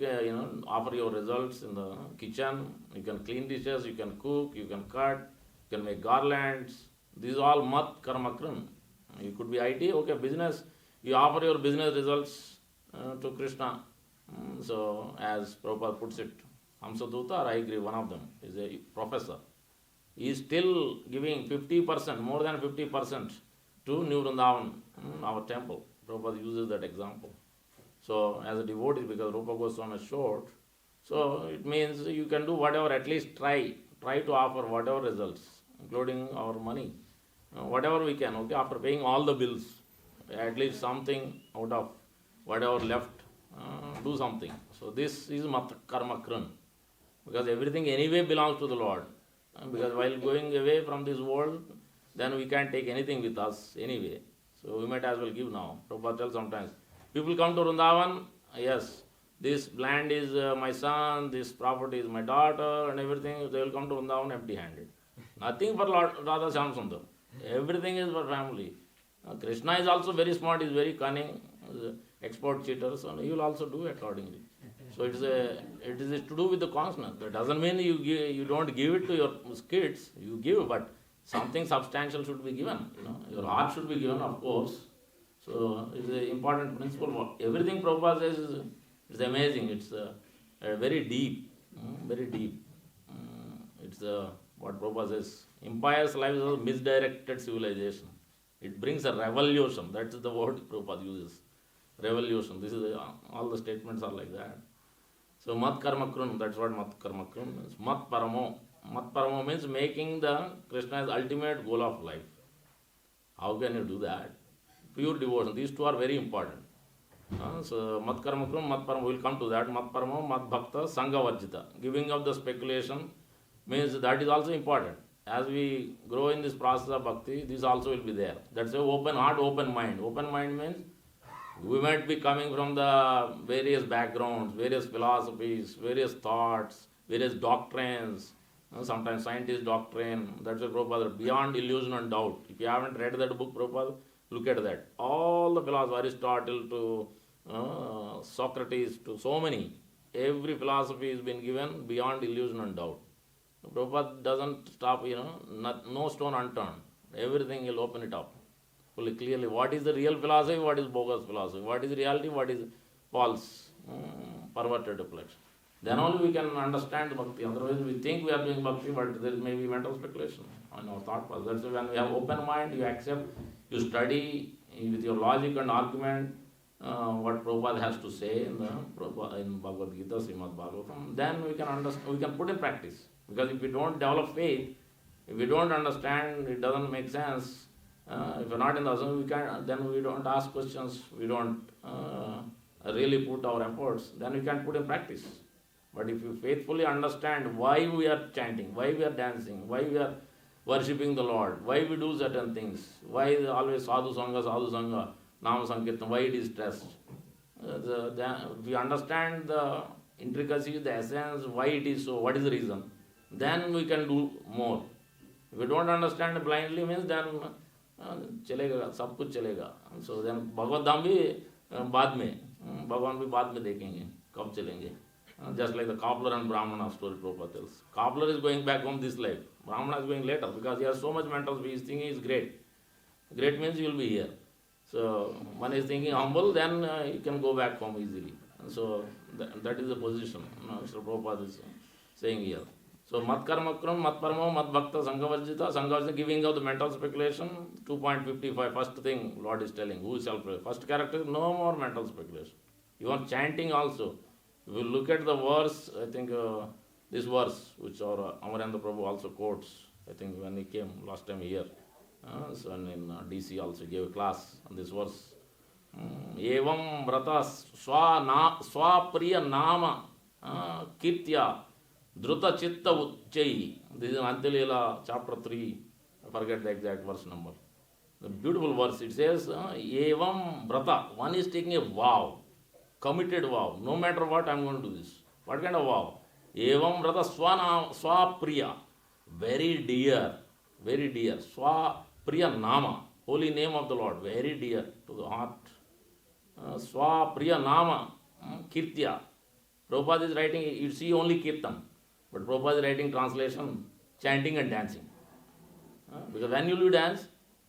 offer your results in the kitchen. You can clean dishes, you can cook, you can cut, you can make garlands. These are all mat karma kram. You could be IT, okay, business. You offer your business results to Krishna. So, as Prabhupada puts it, Hamsadutta, or I agree, one of them is a professor. He is still giving 50%, more than 50% to New Vrindavan, our temple. Prabhupada uses that example. So, as a devotee, because Rupa Goswami is short, so it means you can do whatever, at least try to offer whatever results, including our money, whatever we can, okay, after paying all the bills. At least something out of whatever left, do something. So this is mat karma kran, because everything anyway belongs to the Lord. Because while going away from this world, then we can't take anything with us anyway. So we might as well give now. Prabhupada tells sometimes, people come to Vrindavan, yes, this land is my son, this property is my daughter, and everything, they will come to Vrindavan empty-handed. Nothing for Lord Radha Shyam Sundar. Everything is for family. Krishna is also very smart, is very cunning, expert cheater, so he will also do accordingly. So it is to do with the consciousness. That doesn't mean you don't give it to your kids, you give, but something substantial should be given. Your heart should be given, of course. So it's an important principle. Everything Prabhupada says is amazing. It's very deep, very deep. It's what Prabhupada says, impious life is a misdirected civilization. It brings a revolution. That's the word Prabhupada uses. Revolution. This is all the statements are like that. So mat karma krun, that's what mat karma krun means. Mat paramo. Mat paramo means making the Krishna's ultimate goal of life. How can you do that? Pure devotion. These two are very important. So mat karma krun, mat paramo, we'll come to that. Mat paramo, mat bhakta, sangha varjita. Giving up the speculation means that is also important. As we grow in this process of bhakti, this also will be there. That's a open heart, open mind. Open mind means we might be coming from the various backgrounds, various philosophies, various thoughts, various doctrines, sometimes scientist doctrine. That's why Prabhupada, beyond illusion and doubt. If you haven't read that book, Prabhupada, look at that. All the philosophers, Aristotle to Socrates to so many, every philosophy has been given beyond illusion and doubt. Prabhupada doesn't stop, no stone unturned. Everything will open it up fully clearly. What is the real philosophy? What is bogus philosophy? What is reality? What is false, perverted reflection? Then only we can understand bhakti. Otherwise, we think we are doing bhakti, but there may be mental speculation on our thought process. That's why when we have open mind, you accept, you study with your logic and argument what Prabhupada has to say in Bhagavad Gita, Srimad Bhagavatam. Then we can understand, we can put in practice. Because if we don't develop faith, if we don't understand, it doesn't make sense. If we're not in the asana, then we don't ask questions, we don't really put our efforts, then we can't put in practice. But if you faithfully understand why we are chanting, why we are dancing, why we are worshipping the Lord, why we do certain things, why always sadhu sangha, nama sankirtan, why it is stressed. If we understand the intricacy, the essence, why it is so, what is the reason, then we can do more. If we don't understand blindly means then चलेगा सब कुछ चलेगा. So then भगवत धाम भी बाद में, भगवान भी बाद में देखेंगे कब चलेंगे. Just like the cobbler and Brahmana story Prabhupada tells. Cobbler is going back home this life. Brahmana is going later because he has so much mental space. He is thinking he is great. Great means you will be here. So one is thinking humble, then you can go back home easily. So that is the position Mr. Prabhupada is saying here. So mat karma kram, mat paramo, mat bhakta, sanghavajita. Sanghavajita giving out the mental speculation. 2.55, first thing Lord is telling. Who is self-reliant? First character, no more mental speculation. Even chanting also. If you look at the verse, I think this verse, which our Amarendra Prabhu also quotes, I think when he came last time here, so in DC also gave a class on this verse. Evam vrata swa priya nama kirtya druta chitta uchai. This is Antilila chapter 3. I forget the exact verse number. The beautiful verse, it says, Evam vrata. One is taking a vow. Committed vow, no matter what I am going to do this. What kind of vow? Evam vrata swa priya, very dear, swa priya nama, holy name of the Lord, very dear to the heart. Swa priya nama, kirtya. Prabhupada is writing, you see only kirtan, but Prabhupada is writing translation, chanting and dancing. Because when you will dance,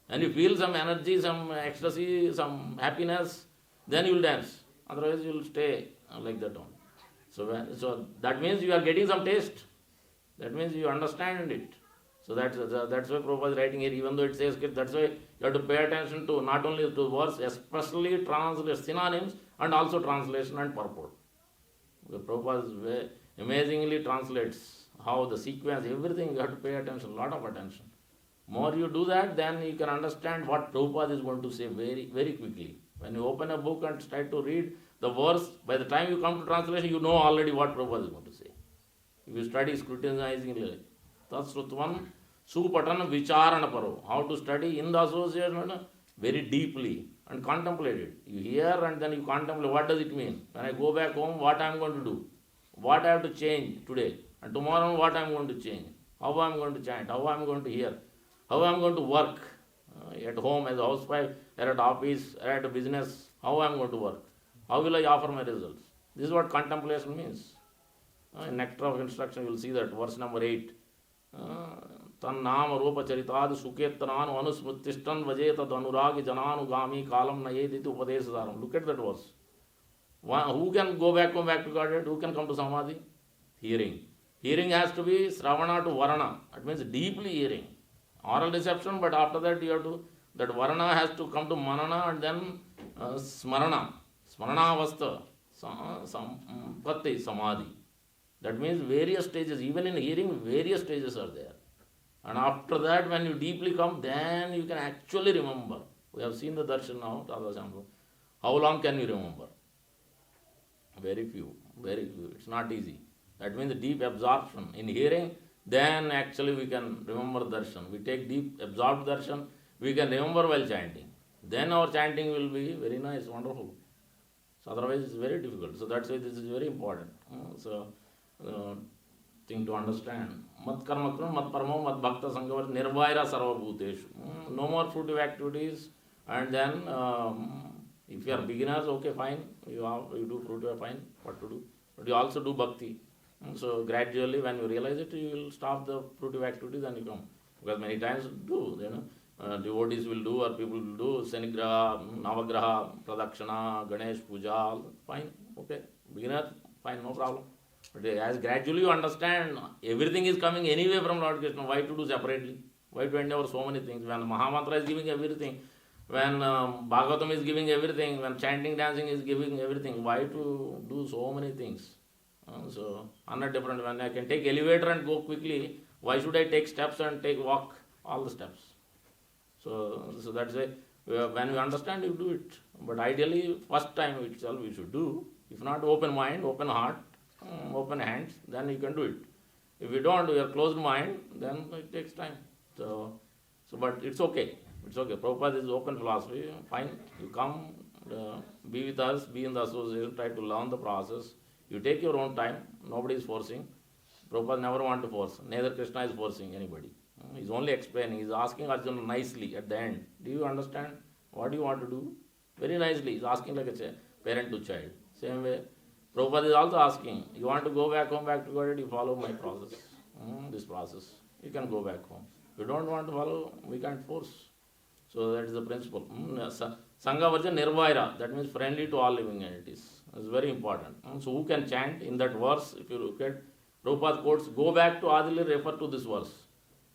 and you feel some energy, some ecstasy, some happiness, then you will dance. Otherwise, you will stay like that only. So that means you are getting some taste. That means you understand it. So that's why Prabhupada is writing here, even though it says, that's why you have to pay attention to not only to words, especially synonyms and also translation and purport. Because Prabhupada amazingly translates how the sequence, everything you have to pay attention, lot of attention. More you do that, then you can understand what Prabhupada is going to say very, very quickly. When you open a book and try to read the verse, by the time you come to translation, you know already what Prabhupada is going to say. If you study scrutinizingly, Tatsrutvam Supatana Vicharana Paro, how to study in the association very deeply and contemplate it. You hear and then you contemplate what does it mean. When I go back home, what I am going to do, what I have to change today, and tomorrow what I am going to change, how I am going to chant, how I am going to hear, how I am going to work at home as a housewife, or at office, or at a business, how I am going to work, how will I offer my results. This is what contemplation means. In Nectar of Instruction, you will see that, verse number 8. Tannam Rupa Charitad Suketran Anusmutistan Vajetad Anuragi Jananugami Kalam Nayediti Upadesadaram. Look at that verse. Who can go back to Godhead? Who can come to Samadhi? Hearing. Hearing has to be Sravana to Varana. That means deeply hearing. Oral reception, but after that you have to, that Varana has to come to Manana and then Smarana. Smarana Avastha. Sampatti, Samadhi. That means various stages, even in hearing, various stages are there. And after that, when you deeply come, then you can actually remember. We have seen the darshan now, Radha Shambhu. How long can you remember? Very few, very few. It's not easy. That means deep absorption. In hearing, then actually we can remember darshan. We take deep absorbed darshan, we can remember while chanting. Then our chanting will be very nice, wonderful. So otherwise it's very difficult. So that's why this is very important. Thing to understand. Mat karma kram, mat paramo, mat bhakta sanghavar, nirvaira sarva bhuteshu. No more fruitive activities. And then, if you are beginners, okay, fine. You do fruitive, fine. What to do? But you also do bhakti. So gradually, when you realize it, you will stop the fruitive activities and you come. Because many times devotees will do or people will do Sanigraha, Navagraha, Pradakshana, Ganesh Puja, fine, okay. Beginner, fine, no problem. But as gradually you understand, everything is coming anyway from Lord Krishna. Why to do separately? Why to endeavor so many things? When Mahamantra is giving everything, when Bhagavatam is giving everything, when chanting, dancing is giving everything, why to do so many things? So, on a different, when I can take elevator and go quickly, why should I take steps and walk all the steps? So that's why when we understand, you do it. But ideally, first time itself we should do. If not, open mind, open heart, open hands, then you can do it. If you don't, you have closed mind, then it takes time. So but it's okay. It's okay. Prabhupada is open philosophy. Fine. You come, be with us, be in the association, try to learn the process. You take your own time, nobody is forcing. Prabhupada never want to force, neither Krishna is forcing anybody. He's only explaining, he's asking Arjuna nicely at the end. Do you understand what you want to do? Very nicely, he's asking like a parent to child. Same way, Prabhupada is also asking, you want to go back home, back to God, you follow my process, this process. You can go back home. If you don't want to follow, we can't force. So that is the principle. Sangha Varja Nirvaira, that means friendly to all living entities. It's very important. So who can chant in that verse? If you look at Prabhupada quotes, go back to Adilila, refer to this verse.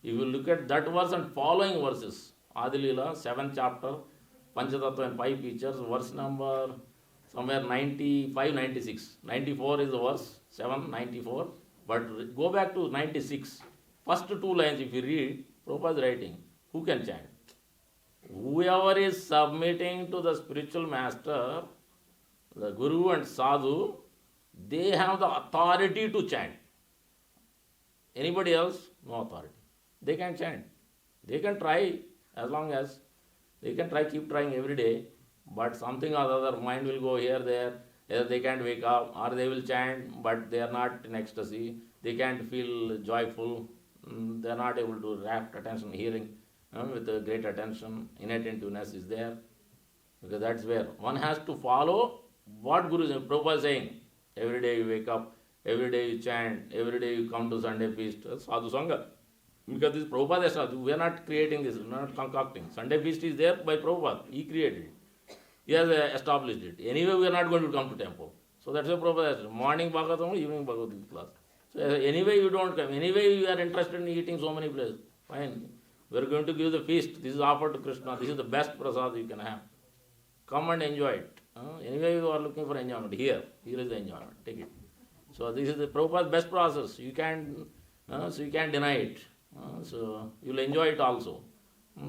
If you look at that verse and following verses, Adilila, 7th chapter, Panchatattva and 5 features, verse number somewhere 95, 96. 94 is the verse, 7, 94. But go back to 96. First 2 lines, if you read, Prabhupada is writing, who can chant? Whoever is submitting to the spiritual master, the Guru and Sadhu, they have the authority to chant. Anybody else? No authority. They can chant. They can try as long as they can try, keep trying every day, but something or other, mind will go here, there, either they can't wake up or they will chant, but they are not in ecstasy. They can't feel joyful. They are not able to rapt attention, hearing with a great attention. Inattentiveness is there. Because that's where one has to follow what Guru Prabhupada is saying. Every day you wake up, every day you chant, every day you come to Sunday feast, Sadhu Sangha. Because this Prabhupada is Sadhu, we are not creating this, we are not concocting. Sunday feast is there by Prabhupada, he created it. He has established it. Anyway, we are not going to come to temple. So that's why Prabhupada has morning Bhagavatam, evening Bhagavad Gita class. So anyway you don't come, anyway you are interested in eating so many places, fine. We are going to give the feast, this is offered to Krishna, this is the best prasad you can have. Come and enjoy it. Anyway you are looking for enjoyment, here is the enjoyment, take it. So this is the Prabhupada's best process, you can't deny it. So you will enjoy it also.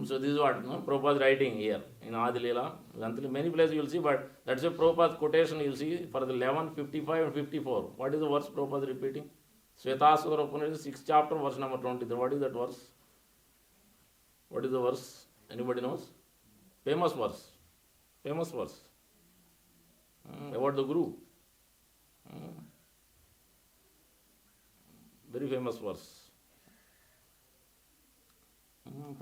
So this is what Prabhupada is writing here in Adilila. Many places you will see, but that's a Prabhupada's quotation you will see for the 11, 55 and 54. What is the verse Prabhupada is repeating? Svetasudara Upanishad, 6th chapter, verse number 23. What is that verse? What is the verse? Anybody knows? Famous verse. Famous verse. About the Guru. Very famous verse.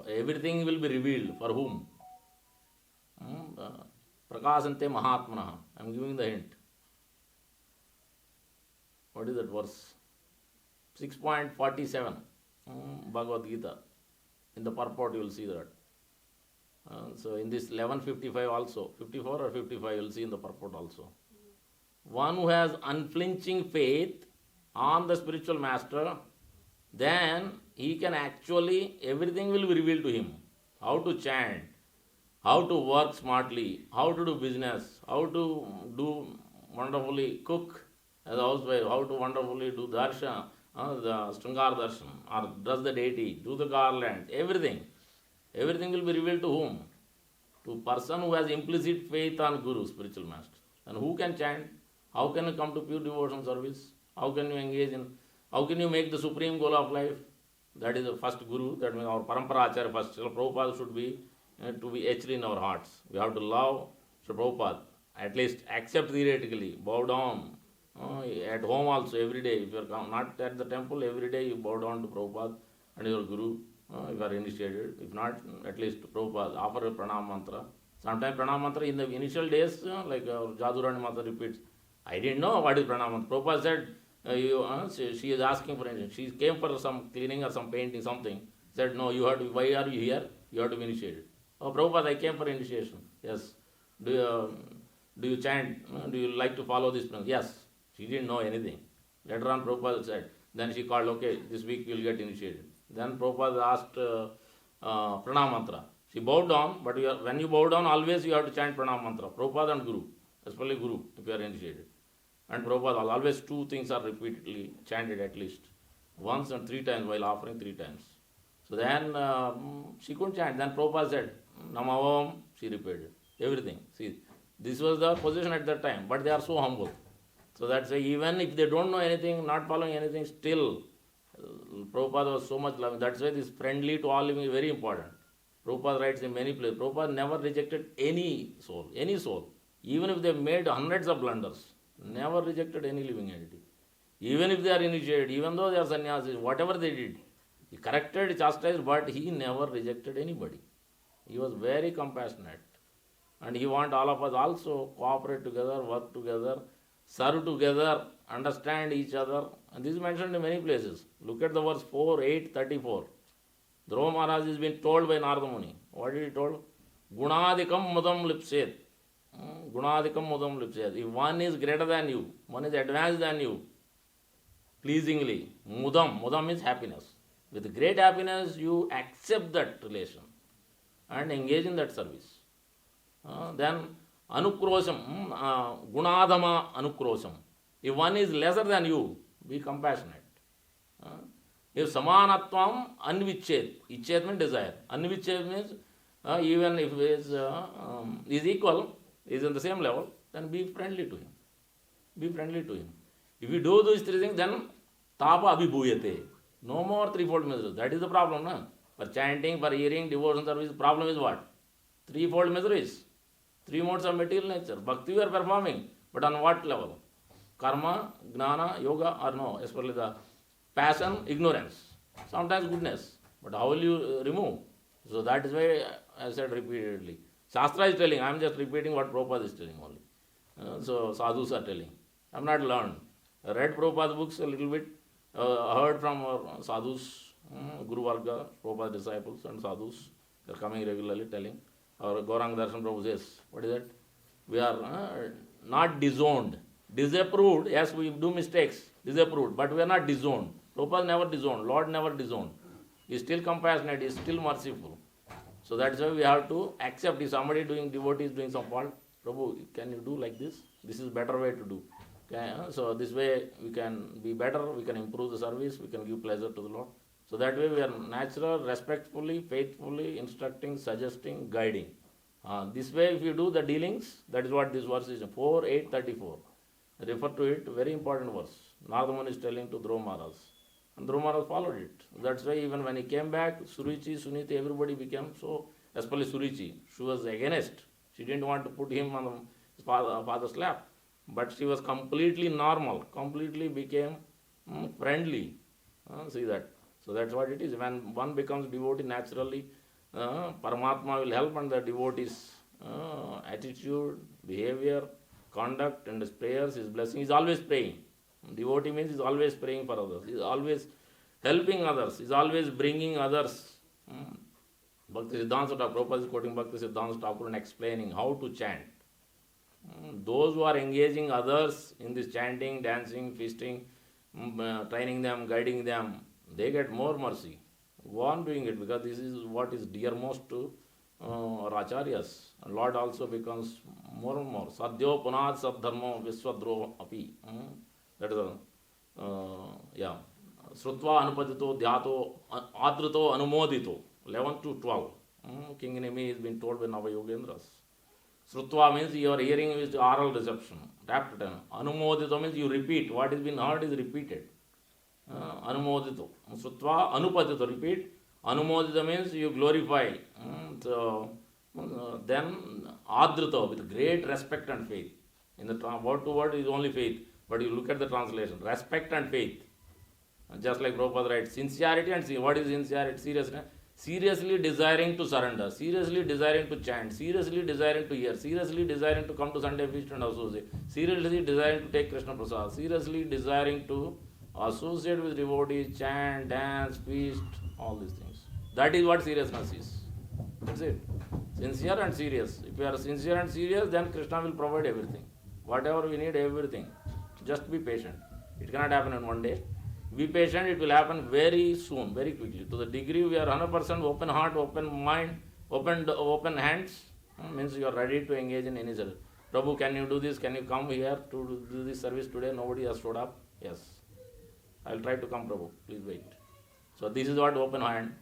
Everything will be revealed. For whom? Prakasante Mahatmana. I am giving the hint. What is that verse? 6.47 Bhagavad Gita. In the purport you will see that. So in this 1155 also, 54 or 55 you will see in the purport also. One who has unflinching faith on the spiritual master, then he can actually, everything will be revealed to him. How to chant, how to work smartly, how to do business, how to do wonderfully cook as a housewife, how to wonderfully do darshan, the Stringar darshan, or dress the deity, do the garland, everything. Everything will be revealed to whom? To person who has implicit faith on Guru, spiritual master. And who can chant? How can you come to pure devotion service? How can you engage in, how can you make the supreme goal of life? That is the first Guru, that means our Parampara Acharya first. Srila Prabhupada should be, to be etched in our hearts. We have to love Srila Prabhupada, at least accept theoretically, bow down. At home also, every day, if you are not at the temple, every day you bow down to Prabhupada and your Guru, if you are initiated. If not, at least Prabhupada, offer a pranam mantra. Sometimes pranam mantra in the initial days, like Jadurani Mata repeats, I didn't know what is pranam mantra. Prabhupada said, she is asking for anything. She came for some cleaning or some painting, something. Said, no, you have to, why are you here? You have to be initiated. Oh, Prabhupada, I came for initiation. Yes. Do you chant? Do you like to follow this principle? Yes. She didn't know anything. Later on, Prabhupada said, then she called, okay, this week you will get initiated. Then Prabhupada asked pranam mantra. She bowed down, but when you bow down, always you have to chant pranam mantra. Prabhupada and Guru, especially Guru, if you are initiated. And Prabhupada, always 2 things are repeatedly chanted at least. Once and 3 times while offering 3 times. So then she couldn't chant. Then Prabhupada said, Nama Om, she repeated. Everything. See, this was the position at that time, but they are so humble. So that's why even if they don't know anything, not following anything, still Prabhupada was so much loving. That's why this friendly to all living is very important. Prabhupada writes in many places, Prabhupada never rejected any soul. Even if they made hundreds of blunders, never rejected any living entity. Even if they are initiated, even though they are sannyasis, whatever they did, he corrected, chastised, but he never rejected anybody. He was very compassionate. And he wants all of us also cooperate together, work together, serve together, understand each other. And this is mentioned in many places. Look at the verse 4:8:34. Dhruva Maharaj is being told by Narada Muni. What did he told? Gunadikam mudam lipset. Gunadikam mudam lipset. If one is greater than you, one is advanced than you, pleasingly, mudam means happiness. With great happiness, you accept that relation and engage in that service. Then anukrosam, gunadhama anukrosam. If one is lesser than you, be compassionate. If samanatvam anvichet, ichet means desire. Anvichet means even if he is equal, is in the same level, then be friendly to him. Be friendly to him. If you do these three things, then tapa abhibhuyate. No more threefold misery. That is the problem. No? For chanting, for hearing, devotion service, problem is what? Threefold miseries. Three modes of material nature. Bhakti you are performing, but on what level? Karma, gnana, yoga, or no? Especially the passion, ignorance. Sometimes goodness. But how will you remove? So that is why I said repeatedly. Shastra is telling, I am just repeating what Prabhupada is telling only. So sadhus are telling. I have not learned. I read Prabhupada's books a little bit, heard from our sadhus, Guru Varga, Prabhupada disciples and sadhus. They are coming regularly telling. Our Gauranga Darshan Prabhu says, what is that? We are not disowned. Disapproved, yes, we do mistakes, disapproved, but we are not disowned. Prabhupada never disowned, Lord never disowned. He is still compassionate, he is still merciful. So that's why we have to accept. If somebody doing devotee is doing some fault, Prabhu, can you do like this? This is better way to do. Okay? So this way we can be better, we can improve the service, we can give pleasure to the Lord. So that way we are natural, respectfully, faithfully instructing, suggesting, guiding. This way if you do the dealings, that is what this verse is, 4:8:34. Refer to it, very important verse. Narada Muni is telling to Dhruva Maharaj. And Dhruva Maharaj followed it. That's why even when he came back, Surichi, Suniti, everybody became so, especially Surichi. She was against. She didn't want to put him on his father's lap. But she was completely normal, completely became friendly. See that. So that's what it is. When one becomes devotee naturally, Paramatma will help, and the devotee's attitude, behavior, conduct and his prayers, his blessing, he is always praying. Devotee means he is always praying for others. He is always helping others. He is always bringing others. Bhakti Siddhanta Thakur, Prabhupada is quoting Bhakti Siddhanta Thakur and explaining how to chant. Those who are engaging others in this chanting, dancing, feasting, training them, guiding them, they get more mercy. Go on doing it, because this is what is dearmost to our acharyas. And Lord also becomes more and more. Sadhyo punad sadharmo viswadro api. That is Srutva anupatito dhyato adrito anumodito. 11 to 12. King Nemi is being told by Navayogendras. Srutva means your hearing is oral reception. Tapped. Anumodito means you repeat. What has been heard is repeated. Anumodito. Srutva anupatito, repeat. Anumodito means you glorify. Then adrito, with great respect and faith. In the word to word is only faith. But you look at the translation. Respect and faith. Just like Prabhupada writes, sincerity and what is sincerity? Seriousness. Seriously desiring to surrender, seriously desiring to chant, seriously desiring to hear, seriously desiring to come to Sunday feast and associate, seriously desiring to take Krishna Prasad, seriously desiring to associate with devotees, chant, dance, feast, all these things. That is what seriousness is. That's it. Sincere and serious. If you are sincere and serious, then Krishna will provide everything. Whatever we need, everything. Just be patient. It cannot happen in one day. Be patient, it will happen very soon, very quickly. To the degree we are 100% open heart, open mind, open hands, means you are ready to engage in any service. Prabhu, can you do this? Can you come here to do this service today? Nobody has showed up. Yes. I will try to come, Prabhu. Please wait. So this is what open hand.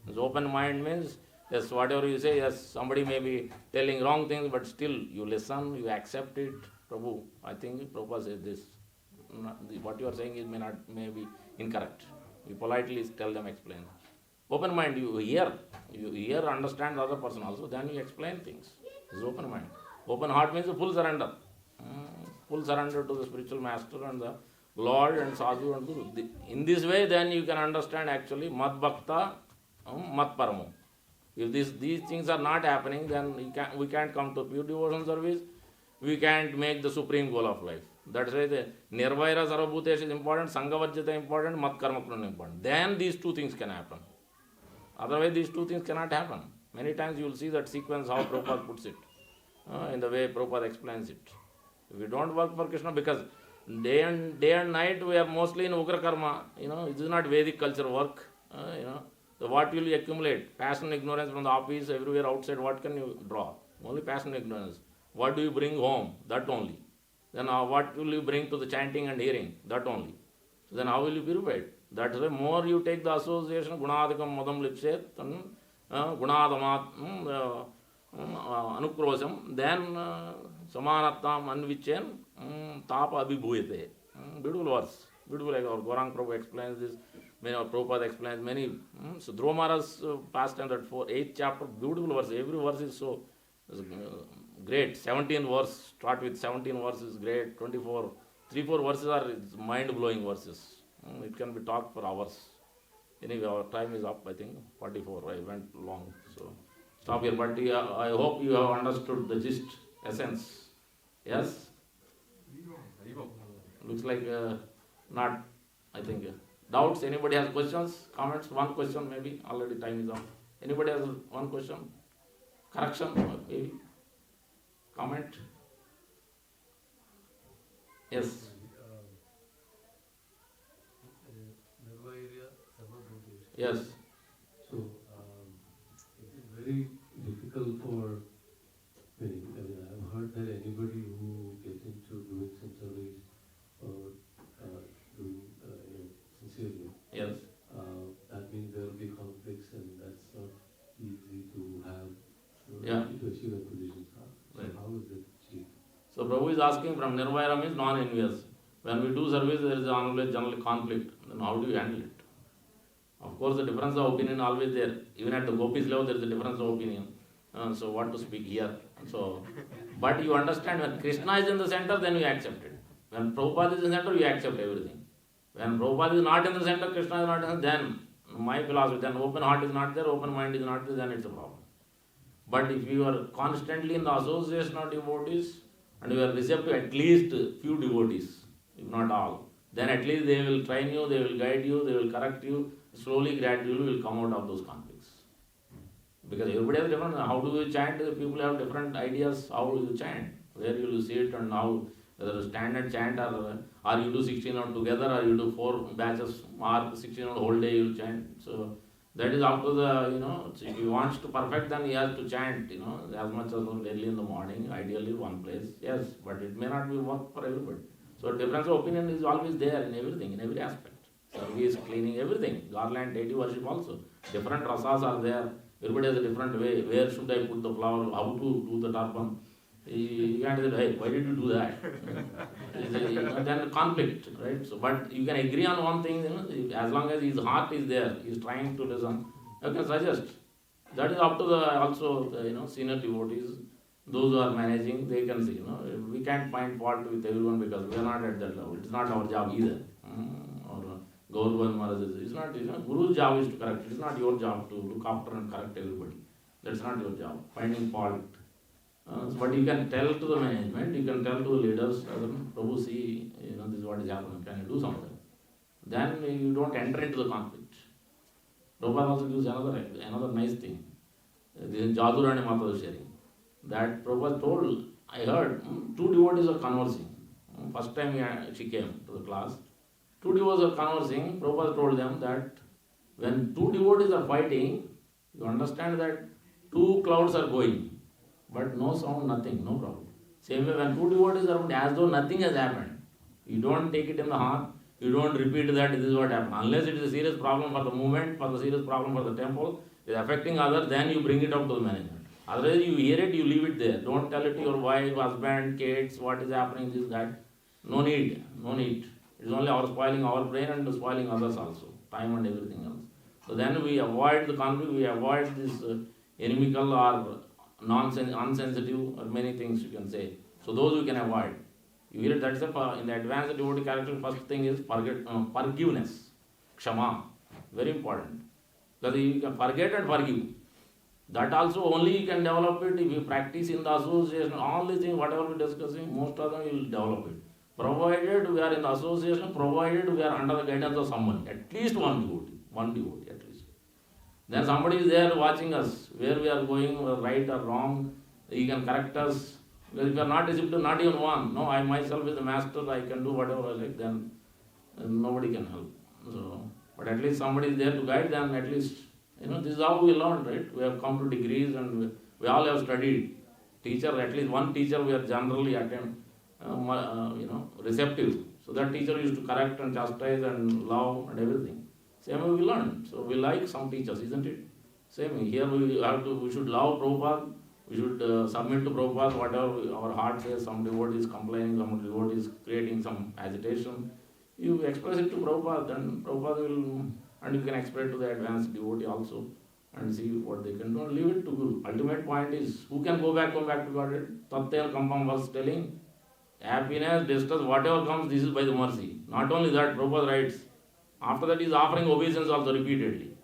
This open mind means, yes, whatever you say, yes, somebody may be telling wrong things, but still you listen, you accept it. Prabhu, I think Prabhupada says this. What you are saying is may be incorrect. You politely tell them, explain. Open mind, you hear, understand the other person also, then you explain things. This is open mind. Open heart means a full surrender. full surrender to the spiritual master and the Lord and Sadhu and Guru. In this way, then you can understand actually Mad Bhakta, Mat Paramo. If these things are not happening, then we can't come to pure devotion service. We can't make the supreme goal of life. That's why the Nirvaira Sarvabhutesh is important, Sanghavajjata important, Mat Karma Prana important. Then these two things can happen. Otherwise, these two things cannot happen. Many times you will see that sequence how Prabhupada puts it, in the way Prabhupada explains it. If we don't work for Krishna, because day and night we are mostly in Ugra Karma, it is not Vedic culture work, So what will you accumulate? Passion, ignorance from the office, everywhere outside, what can you draw? Only passion, ignorance. What do you bring home? That only. Then what will you bring to the chanting and hearing? That only. So then how will you purify it? That's why more you take the association, gunadikam madam lipset, gunadamat anukrosam, then samanattam anvichen, tapa abhibhuyate. Beautiful verse. Beautiful, like our Gaurang Prabhu explains this. Many our Prabhupada explains many. So Dhruva Maharaj's past and that 8th chapter, beautiful verse. Every verse is so great. 17 verse, start with 17 verses, great. 24, 3-4 verses are mind-blowing verses. It can be talked for hours. Anyway, our time is up, I think, 44. I went long, so stop here. But I hope you have understood the gist, essence. Yes? Looks like not, I think. Doubts? Anybody has questions, comments? One question maybe. Already time is up. Anybody has one question? Correction? Maybe? Comment? Yes. Yes. So it is very difficult for many. I've heard that anybody who gets into doing some service or doing sincerely, Yes. that means there will be conflicts, and that's not easy to have to achieve that position. So Right. how is it achieved? So Prabhu is asking from Nirvaira means non-envious. When we do service, there is always generally conflict. Then how do you handle it? Of course, the difference of opinion always there. Even at the gopis level, there is a difference of opinion. So what to speak here? So, but you understand when Krishna is in the center, then you accept it. When Prabhupada is in the center, you accept everything. When Prabhupada is not in the center, Krishna is not in the center, then my philosophy, then open heart is not there, open mind is not there, then it's a problem. But if you are constantly in the association of devotees, and you are receptive at least few devotees, if not all, then at least they will train you, they will guide you, they will correct you, slowly, gradually will come out of those conflicts. Because everybody has different, how do you chant? People have different ideas, how do you chant, where you will see it, and how, whether standard chant or you do 16 hours together, or you do 4 batches, or 16 hours whole day you will chant. So that is up to the, if he wants to perfect, then he has to chant, as much as early in the morning, ideally one place, yes, but it may not be work for everybody. So difference of opinion is always there in everything, in every aspect. Service, cleaning, everything, garland, deity worship also. Different rasas are there, everybody has a different way, where should I put the flower, how to do the tarpan. You can't say, hey, why did you do that? Then conflict, right? So, but you can agree on one thing, as long as his heart is there, he is trying to listen, you can suggest. That is up to the senior devotees, those who are managing, they can see. We can't find fault with everyone because we are not at that level. It is not our job either. Or Gaur Maharaj, it's not. Guru's job is to correct. It is not your job to look after and correct everybody. That's not your job. Finding fault. But you can tell to the management, you can tell to the leaders, Prabhu, see, this is what is happening, can you do something? Then you don't enter into the conflict. Prabhupada also gives another nice thing. This is Jadurani Mata was sharing. That Prabhupada told, I heard, 2 devotees are conversing. First time she came to the class. 2 devotees are conversing. Prabhupada told them that when 2 devotees are fighting, you understand that 2 clouds are going. But no sound, nothing, no problem. Same way when 2 devotees are as though nothing has happened. You don't take it in the heart, you don't repeat that this is what happened. Unless it is a serious problem for the movement, for the serious problem for the temple, it is affecting others, then you bring it up to the management. Otherwise you hear it, you leave it there. Don't tell it to your wife, husband, kids, what is happening, this, that. No need, no need. It is only spoiling our brain and spoiling others also, time and everything else. So then we avoid the conflict, we avoid this inimical or unsensitive or many things you can say. So those we can avoid. You will, that's in the advanced devotee character, first thing is forgiveness, kshama, very important. Because you can forget and forgive. That also only you can develop it if you practice in the association. All these things, whatever we are discussing, most of them you will develop it. Provided we are in the association, provided we are under the guidance of someone, at least one devotee at least. Then somebody is there watching us, where we are going, right or wrong, he can correct us. Because if you are not disciplined, not even one, no, I myself is the master, I can do whatever I like, then nobody can help. So, but at least somebody is there to guide them, at least, this is how we learn, right? We have come to degrees and we all have studied. Teacher, at least one teacher we are generally receptive. So that teacher used to correct and chastise and love and everything. Same way we learn. So we like some teachers, isn't it? Same way. Here we should love Prabhupada. We should submit to Prabhupada whatever our heart says. Some devotee is complaining, some devotee is creating some agitation. You express it to Prabhupada, then Prabhupada will, and you can express it to the advanced devotee also and see what they can do and leave it to Guru. Ultimate point is, who can go back to Godhead? Tattva Kampam was telling, happiness, distress, whatever comes, this is by the mercy. Not only that, Prabhupada writes, after that he is offering obeisance also repeatedly.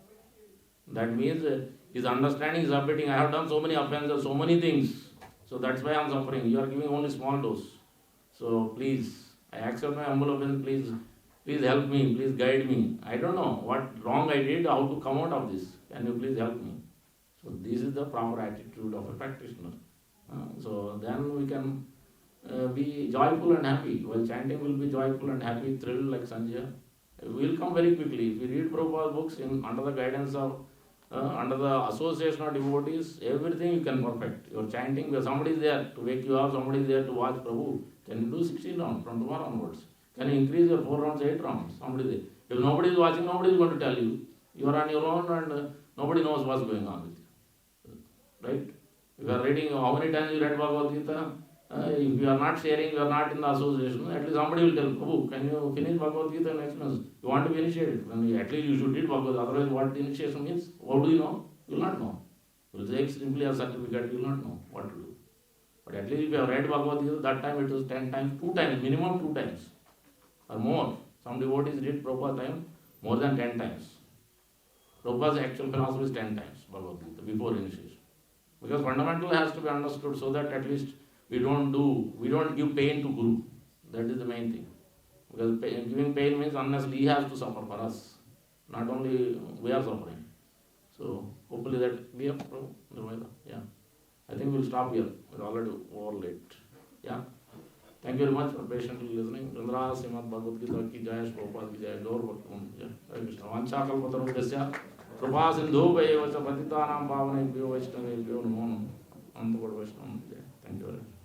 That means his understanding is updating. I have done so many offenses, so many things. So that's why I am suffering. You are giving only small dose. So please, I accept my humble offense. Please help me. Please guide me. I don't know what wrong I did, how to come out of this. Can you please help me? So this is the proper attitude of a practitioner. So then we can be joyful and happy. While chanting will be joyful and happy, thrilled like Sanjaya. We will come very quickly. If we read Prabhupada's books under the guidance of under the association of devotees, everything you can perfect. Your chanting, where somebody is there to wake you up, somebody is there to watch Prabhu. Can you do 16 rounds from tomorrow onwards? Can you increase your 4 rounds, 8 rounds? Somebody is there. If nobody is watching, nobody is going to tell you. You are on your own and nobody knows what's going on with you. Right? If you are reading, how many times you read Bhagavad Gita? If you are not sharing, you are not in the association, at least somebody will tell, Prabhu, can you finish Bhagavad Gita next month? You want to be initiated? At least you should read Bhagavad Gita. Otherwise, what initiation means? How do you know? You will not know. You will take simply a certificate, you will not know what to do. But at least if you have read Bhagavad Gita, that time it was 10 times, 2 times, minimum 2 times or more. Some devotees read Prabhupada time more than 10 times. Prabhupada's actual philosophy is 10 times Bhagavad Gita before initiation. Because fundamental has to be understood so that at least we don't give pain to Guru. That is the main thing. Because giving pain means unnecessarily he has to suffer for us. Not only we are suffering. So hopefully that clear, Prabhu. Yeah. I think we'll stop here. We're already over late. Yeah. Thank you very much for patiently listening. Rindra Srimad Bhagavad Gita ki jai, Prabhupada ki jai, Gaur Bhaktam jai. Hare Krishna. Vancha kalpatarubhyasya Prabha sindhu vayevacha patitanam pavanebhyo vaishnavebhyo namo Namo. Anta Vaishnava jai. Thank you very much.